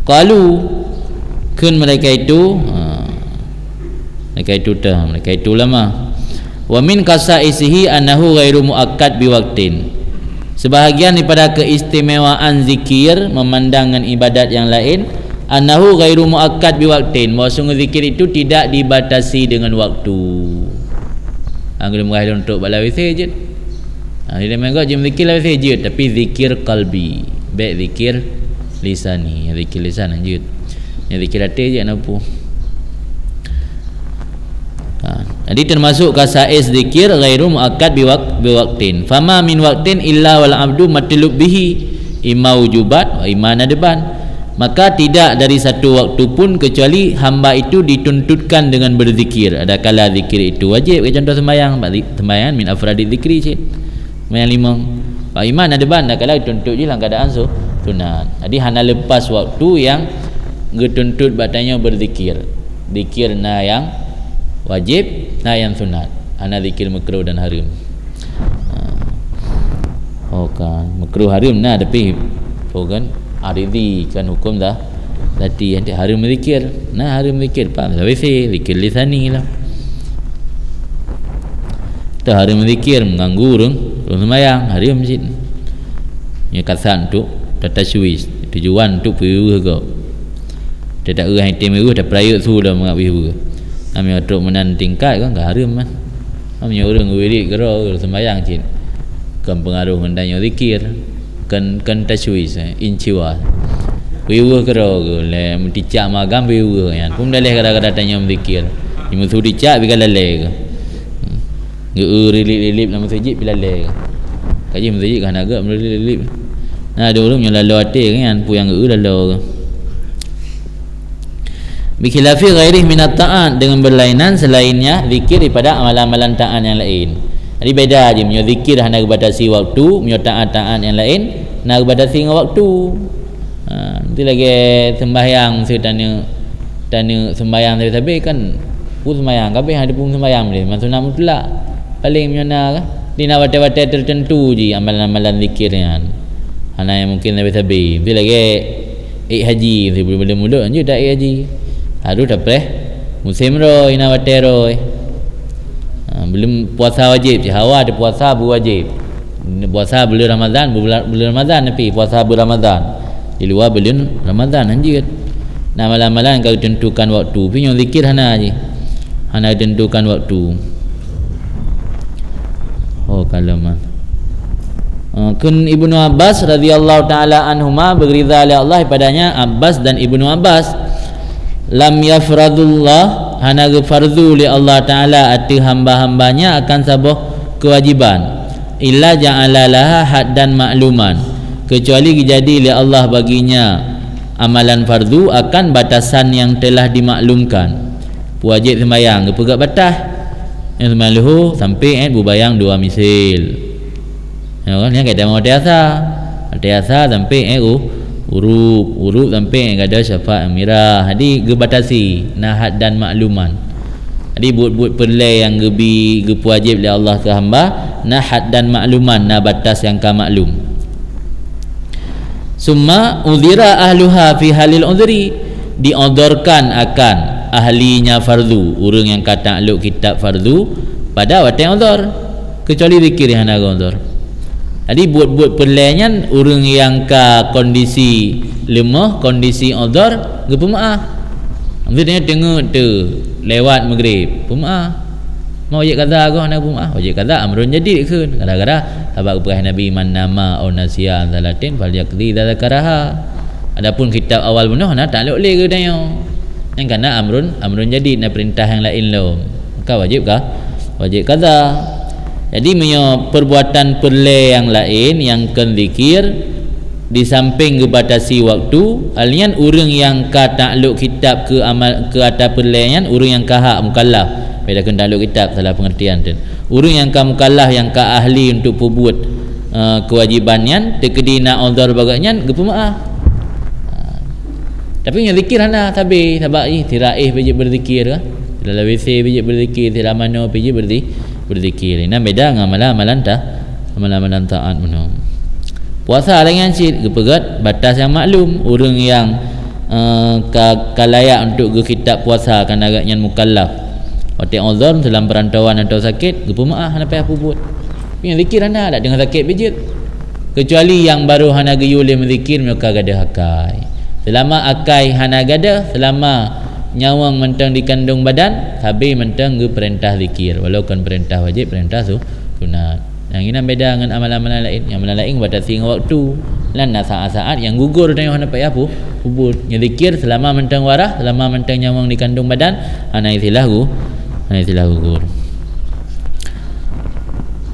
Qalu kun mereka itu ulama. Wa min kasaisihi annahu ghairu muakkad biwaqtin, sebahagian daripada keistimewaan zikir memandangkan ibadat yang lain, annahu ghairu muakkad biwaqtin, bahawa sungguh zikir itu tidak dibatasi dengan waktu. Anggur mengahil untuk bala WC je. Dia menggak jam zikir lah WC je, tapi zikir qalbi, baik zikir lisani, zikir lisan je. Yang zikir hati je nak apa. Jadi termasuk kasais zikir ghairu muakkad biwaqtin. Fama min waqtin illa wal abdu matlub bihi imma wujubat wa imma nadban, maka tidak dari satu waktu pun kecuali hamba itu dituntutkan dengan berzikir. Ada kala zikir itu wajib, contoh sembahyang min afradi zikri cik sembahyang 5. Wa imma nadban, ada kala dituntut je dalam keadaan sunat. Jadi hana lepas waktu yang dituntut batanya berzikir. Zikir na yang wajib, nah yang sunat, ana zikir makruh dan haram. Oh kan makruh haram nah, tapi kan aridi kan hukum dah tadi yang haram zikir. Nah haram zikir pak WC zikir lisani lah. Tak haram zikir mengganggu orang sembahyang haram masjid. Ya kasan tu tatashwis tujuan tu piru ke. Dia tak erah item piru dah perayut sudah mengap piru. Kami untuk menan tingkat kan enggak haram kan. Kami orang wirid gero sembahyang cik. Kan pengaruh hendaknya zikir. Kan tashwis inciwa. Wiwa gero le menticak magam wiwa kan. Pun dalih kadang-kadang tanya zikir. Di musuh dicak bi kalale ke. Lilip nama masjid bila le. Kaji masjid kan agak lilip. Nah ada orang yang lalu hati kan pu yang lalu. Bikhilafi ghairih minat ta'at, dengan berlainan selainnya zikir daripada amalan-amalan ta'at yang lain. Jadi beda je, punya zikir dah nak batasi waktu, punya ta'at-ta'at yang lain nak batasi dengan waktu. Nanti lagi sembahyang saya tanya sembahyang tapi kan pun sembahyang kabeh ada pun sembahyang dia maksud nak mutlak paling menyana kan dia nak batal-batal tertentu je amalan-amalan zikirnya. Hana yang mungkin lebih nanti lagi haji, boleh mudah je dak haji. Harus dapat musim roy ina wateroy. Belum puasa wajib je. Hawa ada puasa berwajib. Puasa bulan Ramadan, bulan Ramadan tapi puasa bulan Ramadan. Di luar bulan Ramadan anjir. Nah malam-malam kau tentukan waktu. Punya zikir hana je. Hana tentukan waktu. Oh kalaman. Kun Ibnu Abbas radhiyallahu taala anhuma berridha oleh Allah padanya Abbas dan Ibnu Abbas lam yafradullah hana fardu li Allah taala ati hamba-hambanya akan sabah kewajiban illa ja'ala laha haddan ma'luman, kecuali jadi oleh Allah baginya amalan fardu akan batasan yang telah dimaklumkan. Wajib sembahyang pegat batas yang sembahyang luhur sampai berbayang 2 misil. Ya kan, yang kata mau tiasa sampai urut sampai ada syafaat merah. Jadi gebatasi had dan makluman. Jadi buat perlai yang wajib oleh Allah ke hamba had dan makluman, batas yang ka maklum. Summa udhira ahluha fi halil udhri, diodorkan akan ahlinya fardu, orang yang kata takluk kitab fardu pada waktu yang udhur, kecuali zikir yang ada udhur. Jadi buat perlainan orang yang ka kondisi lemah, kondisi udhur, gepemaah. Maksudnya tengok tu lewat maghrib, pemaah. Mau wajib qada ke nak pemaah? Wajib qada amrun jadi ke. Kadang-kadang sahabat kepercayaan Nabi man nama au nasiya salatin falyaqdi dzakaraha. Adapun kitab awal benuh nak takluk le ke tanya. Yang kana amrun jadi nak perintah yang lain lo. Maka wajib kah? Wajib qada. Jadi punya perbuatan perle yang lain yang kan zikir di samping kebatasi waktu, alian orang yang ka takluk kitab ke amal ke atas perlean, orang yang ka hak mukallaf pada kan takluk kitab, salah pengertian tu. Orang yang ka mukallaf yang ka ahli untuk perbuat kewajibannya tekedi nak uzur bagainya gepemaah. Tapi yang zikir hana tabi sabak tiraih biji berzikir ke, dalam WC biji berzikir, dalam mana biji berzikir. Ini beda dengan amalan-amalan taat menung. Puasa dengan cik kepegat batas yang maklum, orang yang layak untuk ke kitab puasa kan agaknya mukallaf. Waktu uzur dalam perantauan atau sakit gepemaah hana payah buat. Yang zikir hana tak dengan sakit bejit. Kecuali yang baru hana gayul menzikir mereka gada akai. Selama akai hana gada, selama nyawang mentang dikandung badan, habis mentang ge perintah zikir. Walaupun perintah wajib, perintah sunat. Yang ini beda dengan amalan-amalan lain. Yang amalan lain batasi dengan waktu lan saat-saat yang gugur dan yang payah kubur. Yang zikir selama mentang warah, selama mentang nyawang dikandung badan, ana istilah gugur.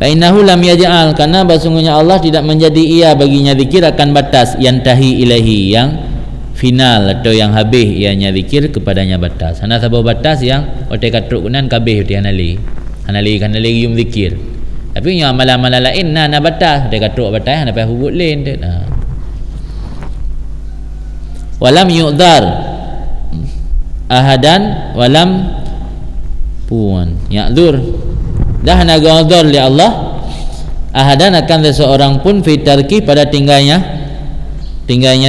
Fa innahu lam yaj'al, karena sesungguhnya Allah tidak menjadi ia baginya zikir akan batas yang tahi ilahi, yang final atau yang habis ianya zikir kepadanya batas. Hana sabab batas yang otak katruk kunan kabeh di hanali yum zikir. Tapi yang amalan-amalan lain na batas, dia katruk batas hana payah hubut lain tu. Walam yu'dhar ahadan walam puan ya'dzur, dah naga uzur li Allah ahadan akan seseorang pun fitarki pada tinggalnya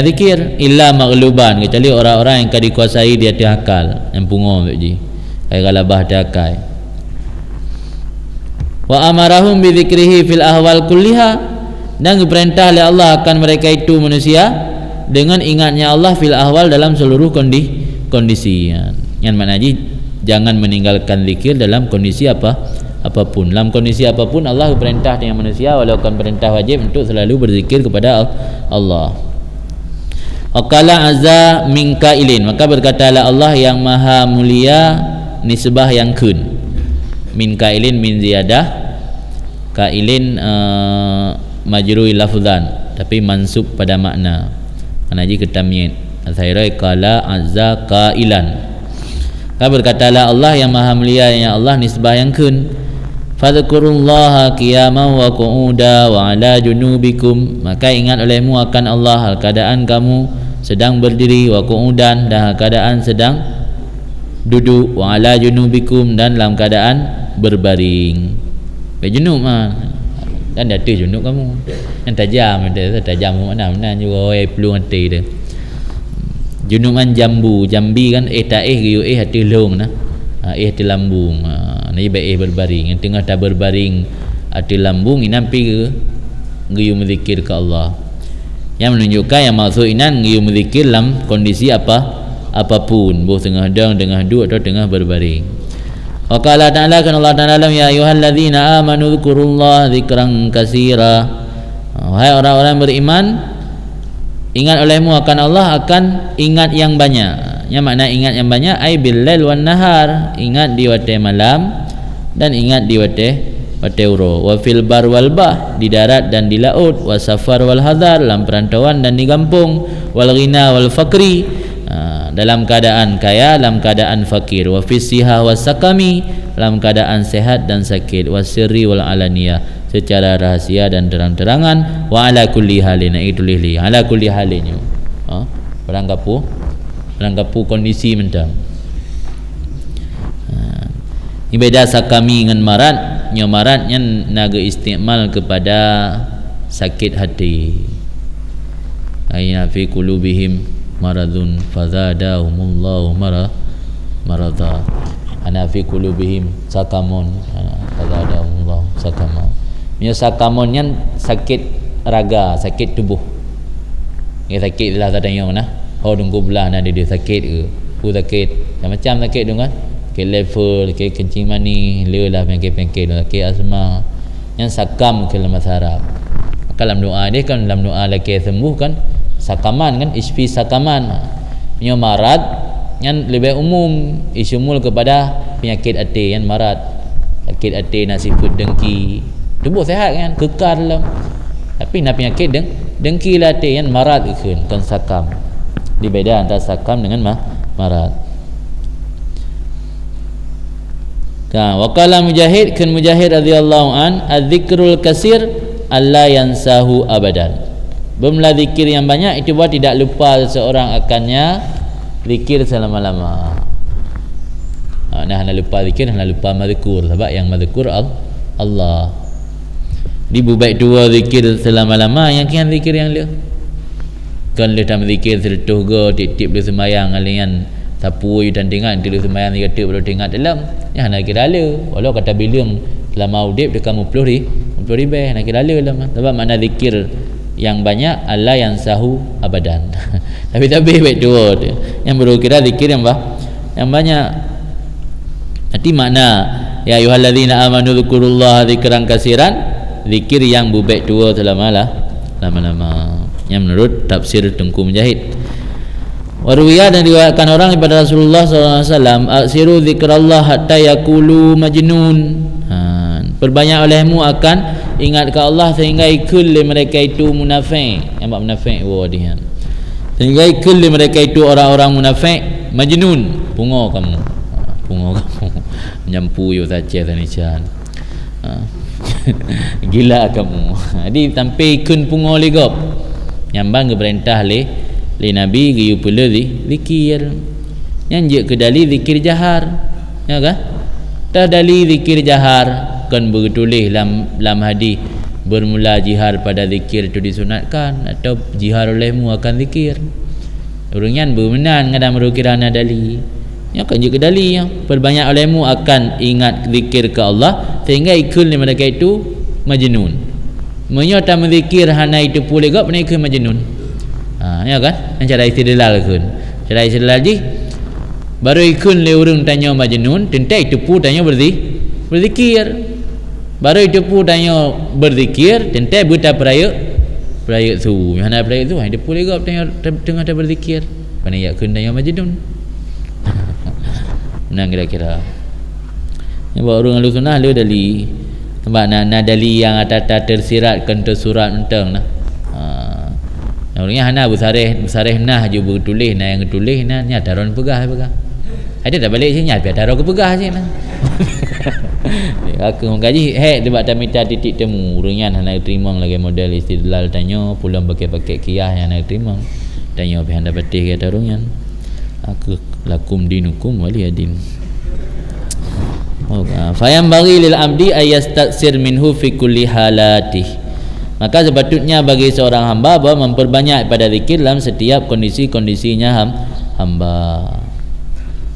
zikir illa maghluban, kecuali orang-orang yang dikuasai dia akal, yang pungo ji kayak galabah dia akal. Wa amarahum bi dzikrihi fil ahwal kulliha, dan diperintah oleh Allah akan mereka itu manusia dengan ingatnya Allah fil ahwal dalam seluruh kondisi. Yang maknanya jangan meninggalkan zikir dalam kondisi apapun. Dalam kondisi apapun Allah perintah dengan manusia walaupun perintah wajib untuk selalu berzikir kepada Allah. Aqala azza min kailin, maka berkatalah Allah yang maha mulia nisbah yang kun. Min kailin min ziyadah, kailin majrui lafzan tapi mansub pada makna. Anaji ketamyin. Asairai qala azza kailan. Maka berkatalah Allah yang maha mulia yang Allah nisbah yang kun. Fadhkurullaha qiyaman wa qu'uda wa ala junubikum, maka ingat olehmu akan Allah hal keadaan kamu sedang berdiri, wa qu'udan, dan keadaan sedang duduk, wa ala junubikum, dan dalam keadaan berbaring. Junub dan data junub kamu yang tajam mana juga peluang hati dia. Junuban jambu, jambi kan taih hati long hati lambung. Ni baik berbaring, yang tengah tak berbaring hati lambung inam pi giyu menzikir ke Allah. Yang menunjukkan yang maksud inan giyu menzikir dalam kondisi apapun, boh tengah dang, tengah duduk atau tengah berbaring. Wa qala ta'ala, kan Allah Ta'ala ya ayyuhalladzina amanu dzkurullaha dzikran katsira. Wahai orang-orang beriman, ingat olehmu akan Allah akan ingat yang banyak. Yang makna ingat yang banyak ai bil lail wan nahar, ingat di waktu malam dan ingat di waktu wa tawra wa fil bar wal bah, di darat dan di laut, wa safar wal hadar, dalam perantauan dan di kampung, wal ghina wal fakri, dalam keadaan kaya, dalam keadaan fakir, wa fis siha was sakami, dalam keadaan sehat dan sakit, wa sirri wal alaniyah, secara rahsia dan terang-terangan, wa ala kulli halin, itu lili ala kulli halinnya, barang kapu kondisi mentang. Ibadah sakami dengan marat, nya maratnya naga istimal kepada sakit hati. Ayna fi qulubihim maradun fazadahumullahu marada. Ana fi qulubihim sakamun fazadahumullahu sakama. Nya sakamunnya sakit raga, sakit tubuh. Ya sakit lah tadanya mana? Oh tunggu belah nak dia sakit ke? Sakit. Macam sakit tu kan? Sakit level, sakit kencing mani, lelah penyakit-penyakit, sakit asma. Yang sakam ke dalam bahasa Arab. Dalam doa dia kan, dalam doa laki sembuh kan, sakaman kan, isfi sakaman. Yang marat yang lebih umum, isumul kepada penyakit hati yang marat. Sakit hati nak sifut dengki. Tubuh sehat kan, kekar dalam. Tapi nak penyakit dengki lah hati yang marat kan sakam. Dibeda antara sakam dengan marat. Waqala Mujahid kan Mujahid radhiyallahu an, az-zikrul kasir alla yansahu abadan. Bermula zikir yang banyak itu buat tidak lupa seseorang akannya zikir selama-lama. Nah lupa zikir, lupa mazkur, sebab yang mazkur Allah. Di baik dua zikir selama-lama, yang kian zikir yang dia kan dia tam zikir sertuh go tip-tip dia sembahyang alian sapu dan tengah dia sembahyang 3 tip baru tengah dalam yang nak kira ala walau kata bilang selama udip dia kamu 10 ribu nak kira ala dalam sebab makna zikir yang banyak Allah yang sahu abadan. Tapi baik dua dia yang baru kira zikir yang banyak. Nanti makna ya ayyuhallazina amanu dzkurullaha dzikran katsiran, zikir yang baik dua lama-lama. Yang menurut tafsir Tengku Mujahid. Warwiyah dan diriwayatkan orang daripada Rasulullah SAW, aksiru zikrallah hatta yakulu majnun. Perbanyak olehmu akan ingat ke Allah sehingga ikul mereka itu munafik. Nampak munafik dia. Sehingga ikul mereka itu orang-orang munafik, majnun, pungo kamu. Menyampu yo saja tanican. Gila kamu. Jadi sampai ikun pungo ligop. Nyambang ke perintah li Nabi giyu pula zikir yang je ke dali zikir jahar, ya kan? Dah dali zikir jahar kan bertulis dalam hadis bermula jihar pada zikir itu disunatkan atau jihar olehmu akan zikir. Orangnya bermenan ngadam rukirana dali. Ya kan je ke dali ya. Perbanyak olehmu akan ingat zikir ke Allah sehingga ikul mereka itu majnun. Menyata menzikir hana itu pula gak pernah ikut majnun. Ya kan? Yang cara istidlal kun. Cara istidlal ji baru ikun le urang tanya majnun, tentai itu pun tanya berzikir. Baru itu pun tanya berzikir, tentai buta peraya tu. Yang nak peraya tu, dia pun legap tanya tengah ada berzikir. Mana ya kun tanya majnun. Menang kira-kira. Yang bawa orang ahli sunnah lu dali. Sebab nak dali yang atas tersiratkan tersurat mentang nah. Orangnya hana besareh nah je bertulis nah yang tulis nah nya taron pegah. Ada dah balik sini biar taron ke pegah je nah. Aku gaji sebab tak minta titik temu. Orangnya hana terima lagi model istidlal tanya pulang pakai kiyah yang nak terima. Tanya apa handa batih kata orangnya. Aku lakum dinukum waliyadin. Fayam bagi lil abdi ayastaksir minhu fi kulli halatih. Maka sepatutnya bagi seorang hamba bahawa memperbanyak pada zikir dalam setiap kondisi-kondisinya hamba.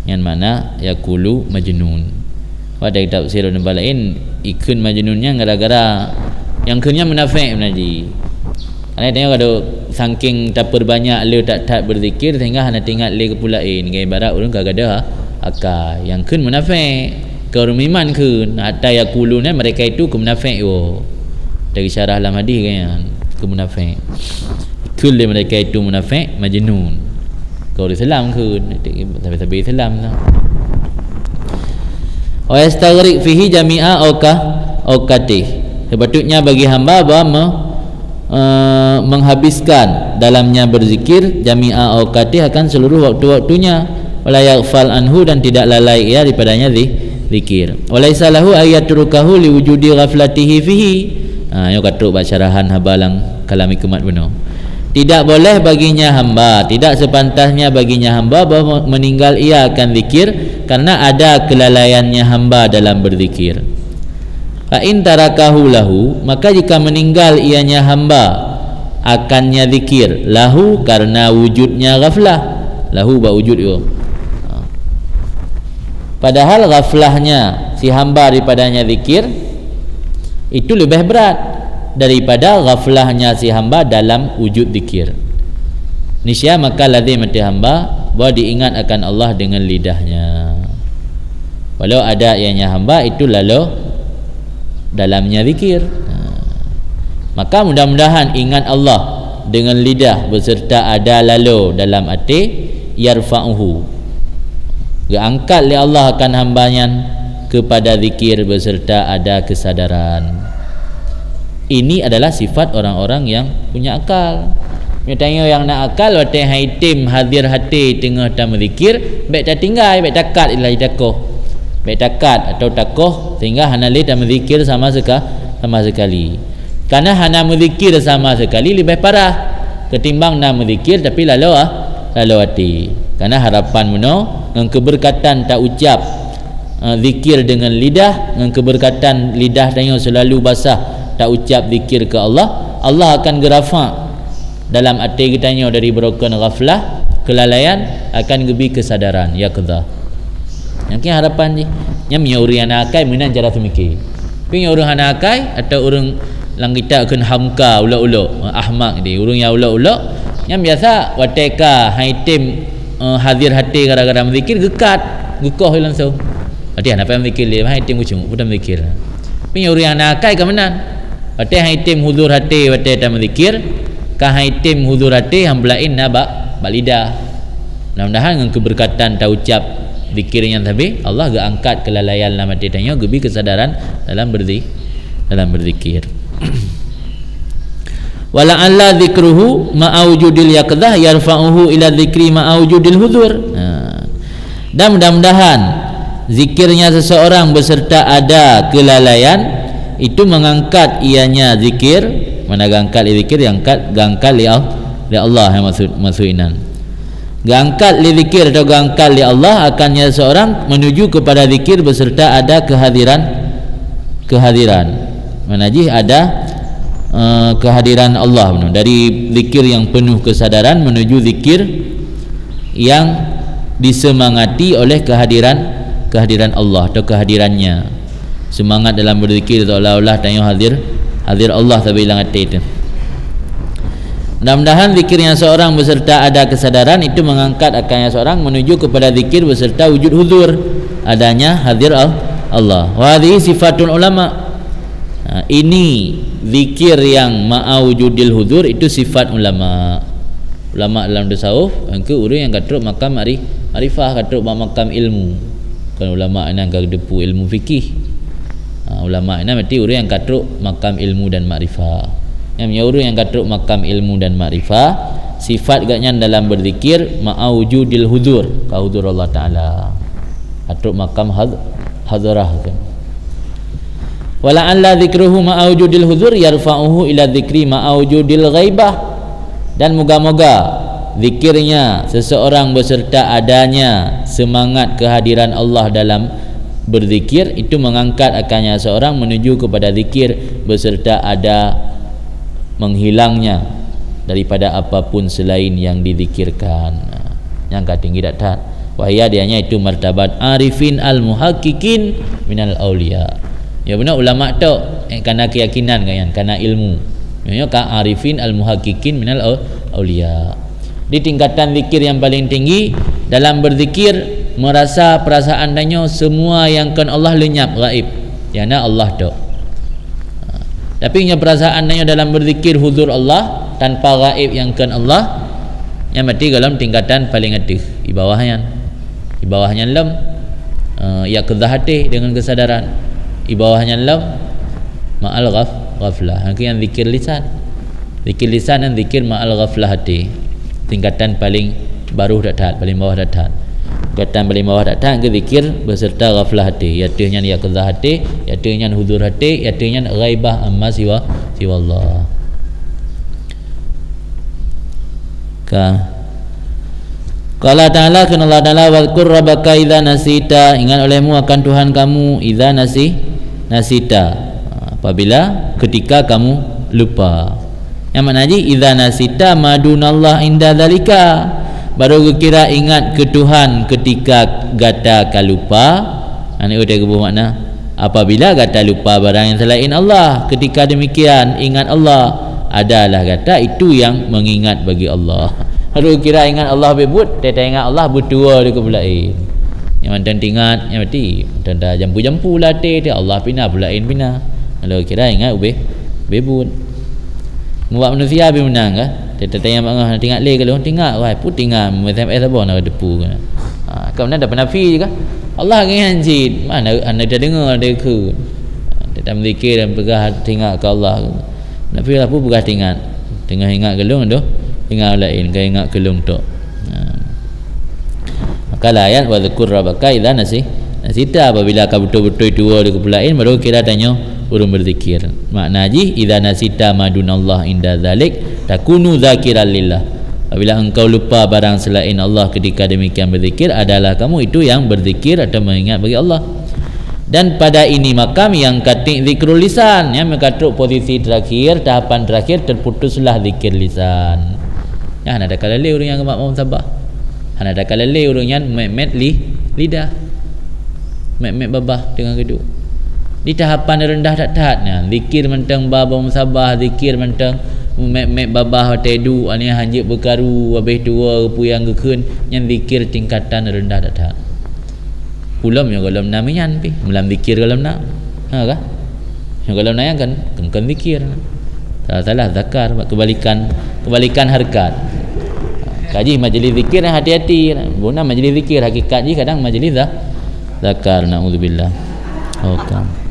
Yang mana yaqulu majnun. Pada kitab tafsir dan lain ikun majnunnya gara-gara yang kunnya munafik menaji. Ana tengok ada saking tak perbanyak le tak berzikir sehingga hana tinggal le kepulain. Gaya barat urang kagada akal. Yang kun munafik, keur iman kun. Hatta yaquluna mereka itu ke munafik yo. Dari syarah dalam hadis kan ke munafik. Kulli mereka itu munafik majnun. Kau Islam ke tapi Islam lah. Wa yastaghriq fihi jami'a auka awqatih. Sepatutnya bagi hamba bahawa menghabiskan dalamnya berzikir jami'a awqatih, akan seluruh waktu-waktunya, wala yaghfal anhu, dan tidak lalai ia daripadanya zikir. Walaysa lahu ayatrukahu liwujudi ghaflatihi fihi. Yang katuk basyarahan habalang kalam hikmat benar. Tidak boleh baginya hamba, tidak sepantasnya baginya hamba bahawa meninggal ia akan zikir karena ada kelalaiannya hamba dalam berzikir. Fa in tarakahu lahu, maka jika meninggal ianya hamba akannya zikir, lahu karena wujudnya ghaflah, lahu ba wujud itu. Padahal ghaflahnya si hamba daripadanya zikir itu lebih berat daripada ghaflahnya si hamba dalam wujud zikir. Nisya maka lazim mati hamba bahawa diingat akan Allah dengan lidahnya. Walau ada ianya hamba itu lalu dalamnya zikir. Maka mudah-mudahan ingat Allah dengan lidah beserta ada lalu dalam hati, yarfa'uhu, angkat oleh Allah akan hambanya kepada zikir beserta ada kesadaran. Ini adalah sifat orang-orang yang punya akal. Dia tanya yang nak akal, waktu haitim hadir hati tengah tam zikir, baik tak tinggal, baik takat ilahi takoh, baik takat atau takoh sehingga hanali tam zikir sama sekali. Karena hana menzikir sama sekali lebih parah ketimbang nak menzikir tapi lalu hati. Karena harapan meno dengan keberkatan tak ucap zikir dengan lidah, dengan keberkatan lidah tanya selalu basah tak ucap zikir ke Allah, Allah akan gerafa dalam hati kita dari broken ghaflah, kelalaian, akan gebi kesadaran yaqdah. Yang harapan ni yang menyuri anak akai menan cara semikir. Tapi orang anak akai atau orang lang kita akan hamka ulak-ulak ahmak dia, orang yang ulak-ulak yang biasa wateka haitim hadir hati gara-gara berzikir gekoh langsung. Hati apa yang berzikir dia haitim kucing pun berzikir. Tapi orang anak akai ke menan wate haitim hudur hati wate tam zikir ka haitim hudur hati hamblain na balida. Mudah-mudahan dengan keberkatan ta ucap zikirnya tadi Allah ga angkat kelalaian dalam hati tanya gebi kesadaran dalam berzikir. Wala alla zikruhu ma'awjudil yaqdah yarfa'uhu ila zikri ma'awjudil hudur. Dan mudah-mudahan zikirnya seseorang beserta ada kelalaian itu mengangkat ianya zikir, mana gangkat zikir yang gangkat li Allah yang maksudnya. Gangkat li zikir atau gangkat li Allah akannya seorang menuju kepada zikir beserta ada kehadiran. Manajih ada kehadiran Allah dari zikir yang penuh kesadaran menuju zikir yang disemangati oleh kehadiran Allah atau kehadirannya. Semangat dalam berzikir seolah-olah tanya hadir Allah tapi hilang hati itu. Mudah-mudahan zikirnya seorang beserta ada kesadaran itu mengangkat akannya seorang menuju kepada zikir beserta wujud huzur, adanya hadir Allah. Wa hadhihi sifatun ulama. Ini zikir yang ma'awujudil huzur itu sifat ulama. Ulama dalam tasawuf angka orang yang katruk makam arifah, katruk makam ilmu. Bukan ulama yang depu ilmu fikih. Ulama ini berarti orang yang katruk makam ilmu dan makrifah. Yang orang yang katruk makam ilmu dan makrifah, sifat gaknya dalam berzikir ma'awujudil hudur, ka hudur Allah Ta'ala, katruk makam hadrah kan. Wala alla zikruhu ma'awujudil hudur yarfa'uhu ila zikri ma'awujudil ghaibah. Dan moga-moga zikirnya seseorang beserta adanya semangat kehadiran Allah dalam berzikir itu mengangkat akannya seorang menuju kepada zikir beserta ada menghilangnya daripada apapun selain yang dizikirkan. Yang tinggi datat wahya dianya itu martabat arifin al-muhaqqiqin minal auliya. Ya benar ulama tu kerana keyakinan kan, kerana ilmu. Maksudnya ka arifin al-muhaqqiqin minal auliya. Di tingkatan zikir yang paling tinggi dalam berzikir merasa perasaan danyo semua yang kan Allah lenyap gaib. Yana Allah tu. Tapi nya perasaan danyo dalam berzikir huzur Allah tanpa gaib yang kan Allah, yang mati dalam tingkatan paling atas. Di bawahnya lem ya kedah hati dengan kesadaran. Di bawahnya lem ma'al ghaflah. Itu yang zikir lisan. Zikir lisan dan zikir ma'al ghaflah hati. Tingkatan paling baru dak taat, paling bawah dak taat. Tingkatan paling bawah dak taat ke zikir beserta ghaflah hati. Iaitu yang yaqzah hati, iaitu yang huzur hati, iaitu yang ghaibah amma siwa Allah. Qala ta'ala kana Allah Ta'ala wazkur rabbaka idza nasita, ingat olehmu akan Tuhan kamu idza nasita, apabila ketika kamu lupa. Yang maknanya idza nasita madunallah inda zalika, baru kira ingat ke Tuhan ketika gata ka lupa. Ini udah bermakna apabila gata lupa barang yang selain Allah, ketika demikian ingat Allah adalah kata itu yang mengingat bagi Allah. Kalau kira ingat Allah bebut, dia ingat Allah bertua dia ke bulain. Yang mantan ingat yang mati, mantan dah jampu-jampu lah dia Allah pina bulain pina. Kalau kira ingat bebut. Muat manusia be menang ke? Dia tanya mak ingat le kalau ingat wah put ingat SMS apa nak depu kan. Kau mana dah penafi juga. Allah ingat jid. Mana anda dah dengar dia ke. Dia tak berzikir dan pegah ingat ke Allah. Tapi apa pegah ingat. Tengah ingat gelung tu, ingat lain ke ingat gelung tu. Maka ayat wa dzkur rabbaka idza nasita, apabila kau betul-betul tua di kepulain baru kira tanya urung berzikir. Makna haji idza nasita madunallah inda zalik takunu zakiran lillah. Apabila engkau lupa barang selain Allah ketika demikian berzikir, adalah kamu itu yang berzikir atau mengingat bagi Allah. Dan pada ini makam yang katik zikrul lisan, yang mengkatuk posisi terakhir, tahapan terakhir terputuslah zikir lisan. Ya, ada kala le urang yang mak mau sabah. Ada kala le urang yang met lidah. Met babah dengan geduk. Di tahapan rendah tak taatnya, zikir mentang babah musabah, zikir mentang met babah tedu ani hanjit berkaru habis tua puyang gekeun, yang zikir tingkatan rendah tak taat. Pulam yang kalau namian pi melam zikir kalau nak kah yang kalau nak kan zikir salah zakar kebalikan harkat. Kaji majlis zikir hati-hati, guna majlis zikir hakikat je kadang majlis zakar, naudzubillah. Okey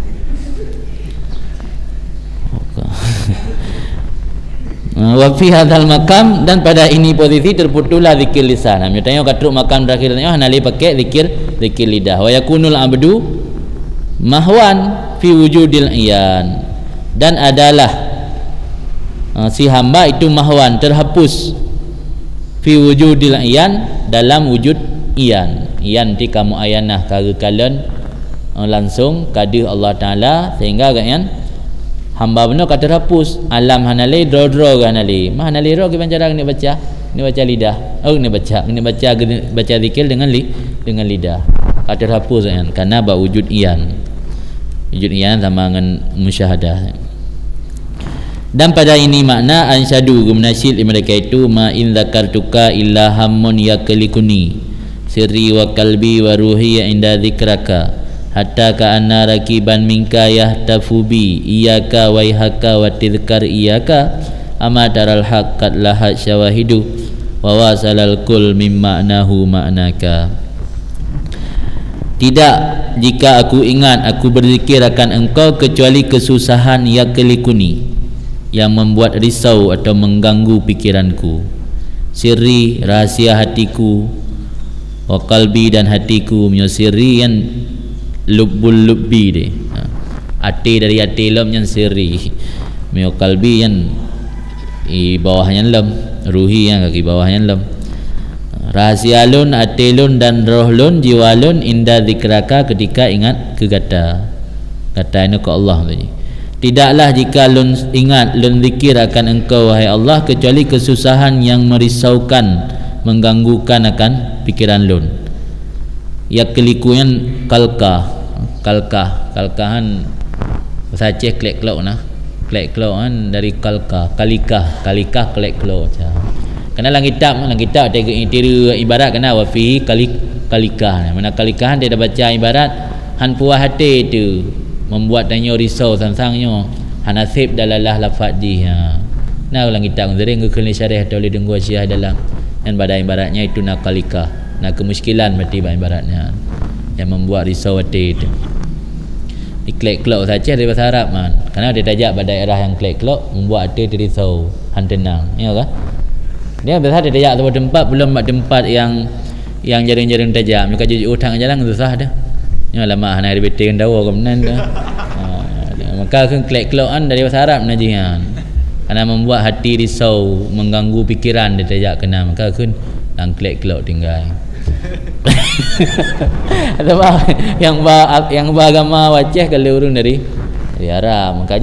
wa fi hadzal makam, dan pada ini posisi terputuslah zikir lisan. Kami tanya katruk makam terakhir tanya hanali pakai zikir lidah. Wa yakunul abdu mahwan fi wujudil iyan, dan adalah si hamba itu mahwan terhapus fi wujudil iyan, dalam wujud iyan. Iyan ti kamu ayanah kagekalan langsung kadir Allah Taala, sehingga kan hamba benar kata terhapus alam hanali dro-dro hanali mah hanali ro kita cara ni baca lidah ni baca zikir dengan lidah kata terhapus kan, karena ba wujud iyan sama dengan musyahadah. Dan pada ini makna ansyadu gumnasyid mereka itu ma in zakartuka illa hammun yaklikuni sirri wa qalbi wa ruhi inda zikraka hatta ka anna rakiban minka yahtafu bi iyyaka wa ihaka wa tizkar iyyaka amadaral haqqat lahat syawahidu wa wasalal kul mimma nahu ma'naka. Tidak jika aku ingat aku berzikir akan engkau kecuali kesusahan yaklikuni, yang membuat risau atau mengganggu pikiranku, sirri rahasia hatiku, wa qalbi dan hatiku, sirri yang lubbul lubbi dia hati dari hati lam yang sirri, mio kalbi yang i bawah yang lam, ruhi yang kaki bawah yang lam, rahasia lun, hati lun dan roh lun, jiwa lun inda zikraka, ketika ingat ke kata ini ke Allah tadi. Tidaklah jika lun ingat lun zikir akan engkau wahai Allah kecuali kesusahan yang merisaukan, mengganggukan akan pikiran lun. Yaklikuyan kalkahan bahasa Aceh klek klok kan dari kalikah klek klok. Kena lang kitab tega interior ibarat kena wa fi kalikah. Mana kalikahan dia dah baca ibarat han puas hati tu membuat tanya risau sangsangnya hanasib dalalah lafaz di nah ulang kitab sering ke kena syarah atau oleh denggu syiah dalam, dan pada ibaratnya itu nak kalikah, nak kemuskilan berarti ibaratnya yang membuat risau hati itu. Klek-klok saja dari bahasa Arab man. Karena dia tajak pada daerah yang klek-klok membuat dia risau, hantenang. Ya kan? Dia biasa dia tajak tempat belum tempat yang jaring-jaring tajam. Mereka jadi utang jalan susah dah. Ya lama hari betul kan dawa kemenan dah. Maka kan klek-klok kan dari bahasa Arab najian. Karena membuat hati risau, mengganggu pikiran dia tajak kena. Maka kan lang klek-klok tinggal. Atau yang beragama wajah kalau urang dari Arab, maka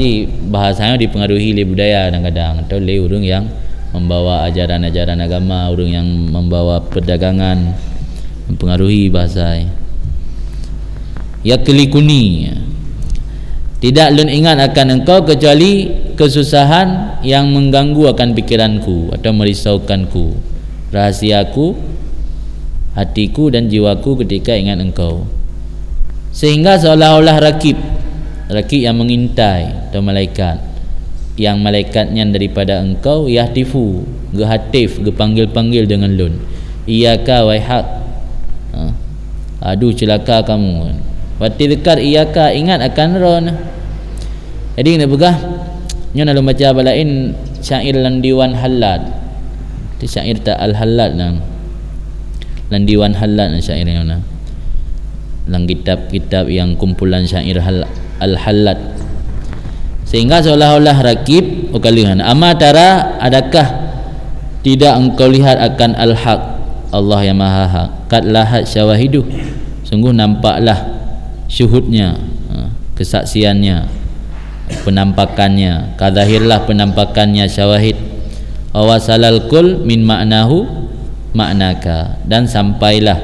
bahasanya dipengaruhi oleh budaya kadang-kadang atau oleh urang yang membawa ajaran-ajaran agama, urang yang membawa perdagangan mempengaruhi bahasa. Ya kelikuni, tidak lun ingat akan engkau kecuali kesusahan yang mengganggu akan pikiranku atau merisaukanku, rahasiaku, hatiku dan jiwaku ketika ingat engkau, sehingga seolah-olah rakib yang mengintai atau malaikat yang malaikatnya daripada engkau yahtifu gehatif gepanggil-panggil dengan lun, iyaka waihak, aduh celaka kamu, wati dekar iyaka ingat akan ron. Jadi nak begah nyo nak baca balain syair landiwan halad, di syair ta al halad nang landiwan halad syair yang mana dalam kitab-kitab yang kumpulan syair al-halad, sehingga seolah-olah rakib kalian amatara adakah tidak engkau lihat akan al-haq Allah yang maha hak, kad lahat syawahiduh sungguh nampaklah syuhudnya, kesaksiannya, penampakannya, kadahirlah penampakannya syawahid, awasalal kul min ma'nahu maknaka, dan sampailah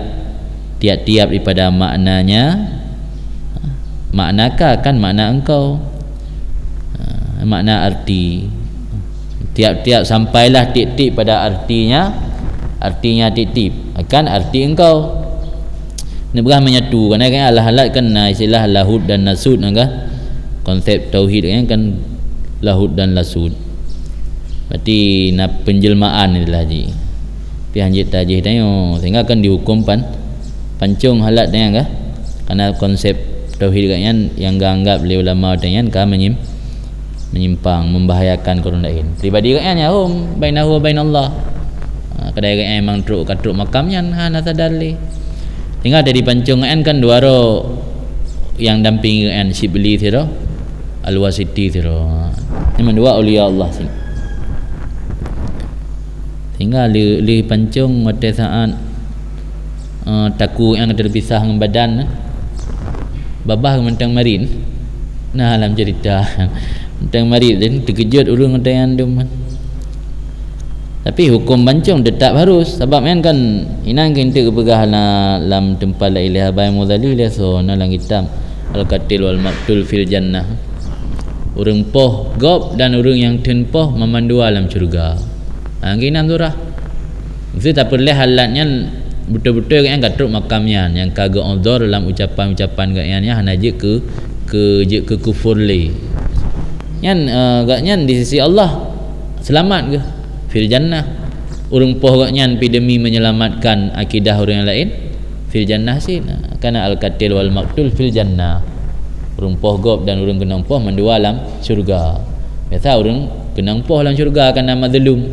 tiap-tiap daripada maknanya, maknaka kan makna engkau, makna arti, tiap-tiap sampailah titik pada artinya titik akan arti engkau. Ini berah menyatu kan al-halad kan istilah lahud dan nasud kan, konsep tauhid kan lahud dan lasud, berarti penjelmaan itulah ji pihanjit tajih tanya, sehingga akan dihukum pancung halat dengan kah, karena konsep tauhid kan yang dianggap oleh ulama dengan kah menyimpang, membahayakan orang lain. Pribadi kan nyahum bainahu wa bainallah, kadai kan memang truk makamnya hana sadarli, sehingga dari pancung kan dua ro yang dampingi kan Syibli tiro al-Wasiti tiro, memang dua aulia Allah sih. Hingga li pancung pada saat taku yang terpisah dengan badan babah mentang marin nah dalam cerita mentang marin dan terkejut urang ada yang dum, tapi hukum pancung tetap harus sebab kan inang kita kepegah dalam tempat la ilaha bai mudalil ya so dalam kitab al-qatil wal maqtul fil jannah, urang poh gop dan urang yang tenpoh memandu alam syurga. Kinan surah itu tak perlu halatnya betul-betul yang katruk makamnya yang kagak uzur dalam ucapan-ucapan gaknya hanya je ke kufur le yan gaknya di sisi Allah selamat ke fil jannah, urang poh gaknya demi menyelamatkan akidah orang yang lain fil jannah sih, karena al-qatil wal maqtul fil jannah, urang poh gop dan urang kena poh mendua alam syurga. Biasa urang kena poh dalam syurga kerana mazlum,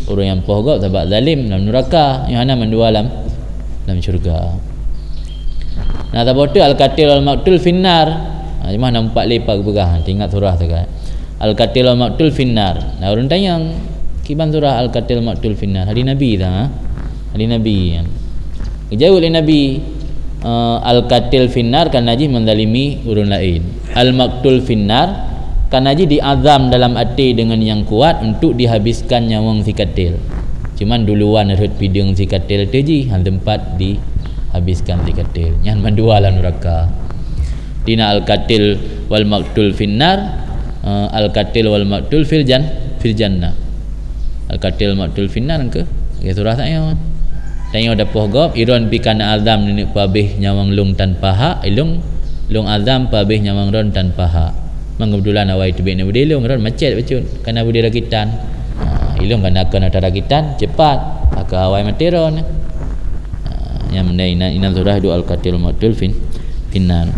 orang yang poh gop sebab zalim dalam neraka, yang hana mendua dalam syurga. Nah tabotu al-qatil wal maqtul finnar, cuma nampak lepak berah ingat surah tu kan, al-qatil wal maqtul finnar. Nah orang tanya kiban surah al-qatil wal maqtul finnar hari Nabi dah, hari Nabi jauh oleh Nabi, al-qatil finnar kan najis menzalimi orang lain, al-maqtul finnar kan najis diazam dalam hati dengan yang kuat untuk dihabiskan nyawang si katil, cuman duluan rut pidung si katil tu ji hal tempat dihabiskan si katil yang mendua dalam neraka. Dina al-qatil wal maqtul finnar, al-qatil wal maqtul fil jannah, al-qatil maqtul finnar ke surah saya tanya ada poh gop iron pikan azam nenek pabih nyawang lung tanpa hak, lung azam pabih nyawang ron tanpa hak. Kebetulan awai tebik ni berdilung ron macet bacun karena budi rakitan, ilung kan akan ada rakitan cepat maka awai mati ron. Yang menai ina surah du al-qatil maqtul finnar.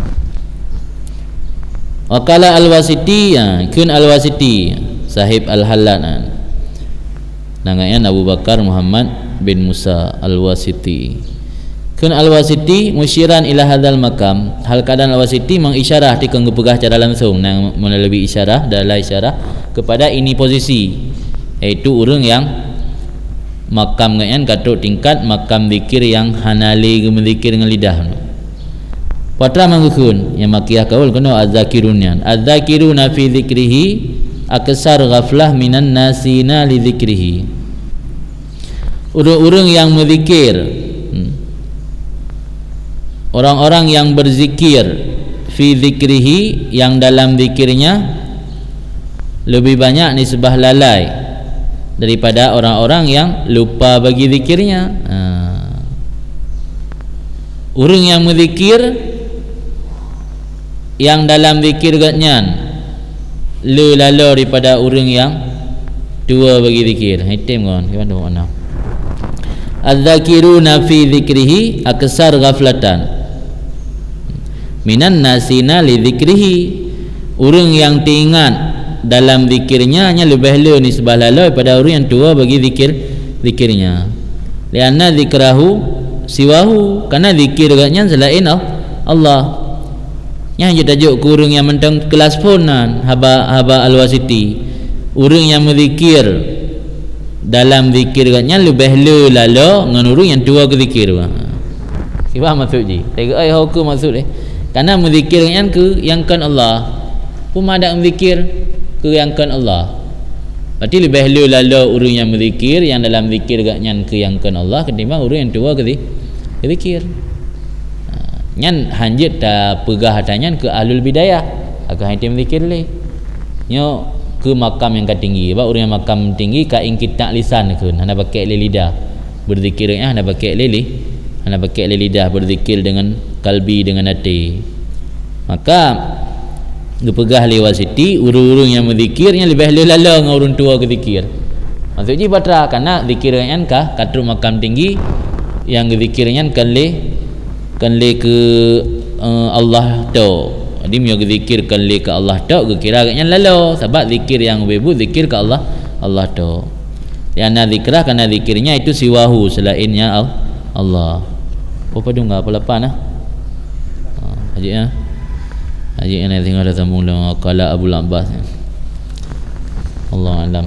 Wa qala al-Wasiti, kun al-Wasiti sahib al-Hallat, namanya Abu Bakar Muhammad bin Musa al-Wasiti. Kun al-Wasiti musyiran ila hadzal makam, hal keadaan al-Wasiti mengisyarah tikang pegah cara langsung nang melalui isyarah dalam isyarah kepada ini posisi, iaitu urang yang makam ngayan katuk tingkat makam zikir yang hanali gemzikir dengan lidah. Patra manggukun yang makiyah kaul kena az-zakirunyan, az-zakiruna fi zikrihi aksar ghaflah minan nasina li zikrihi. Urang-urang yang berzikir, orang-orang yang berzikir fi zikrihi, yang dalam zikirnya lebih banyak nisbah lalai daripada orang-orang yang lupa bagi zikirnya. Orang yang berzikir yang dalam zikir gatnyan lalo daripada orang yang tua bagi zikir. Hitam kan gimana makna? Az-zakiruna fi zikrihi aksar ghaflatan minan nasina li zikrihi. Orang yang teringat dalam zikirnya hanya lebih lalai nisbah lalai daripada orang yang tua bagi zikirnya. Lianna zikrahu siwahu, karena zikir gatnyan selain Allah. Yang dia tajuk ke orang yang mentang kelas ponan haba al-Wasiti, orang yang berzikir dalam zikir katnya lebih lala dengan orang yang tua ke zikir. Faham maksud je? Tengok hukum maksud karena berzikir katnya ke yang kan Allah, pun ada berzikir ke yang kan Allah, berarti lebih lala orang yang berzikir yang dalam zikir katnya ke yang kan Allah ketimbang orang yang tua ke zikir. Nyan hanjit ta pegah hatanyan ke ahlul bidayah akan hitam zikir le nyo ke makam yang tinggi. Sebab orang yang makam tinggi ka ingkitak lisan ke hana pakai lidah berzikirnya, hana pakai lidah berzikir dengan kalbi, dengan hati. Maka dipegah lewat Wasiti urung-urung yang berzikirnya lebih lala dengan orang tua ke zikir. Maksudnya batra karena zikirnya ka katru makam tinggi yang zikirnya kan le ke Allah tu. Jadi dia zikir kan le ke Allah tu ke kira agaknya lalu sebab zikir yang bebu zikir ke Allah tu. Lianna zikrah, karena zikirnya itu siwahu selainnya Allah. Apa dengar apa lapan haji yang tengok ada sambung dengan qala Abu Abbas. Allah alam.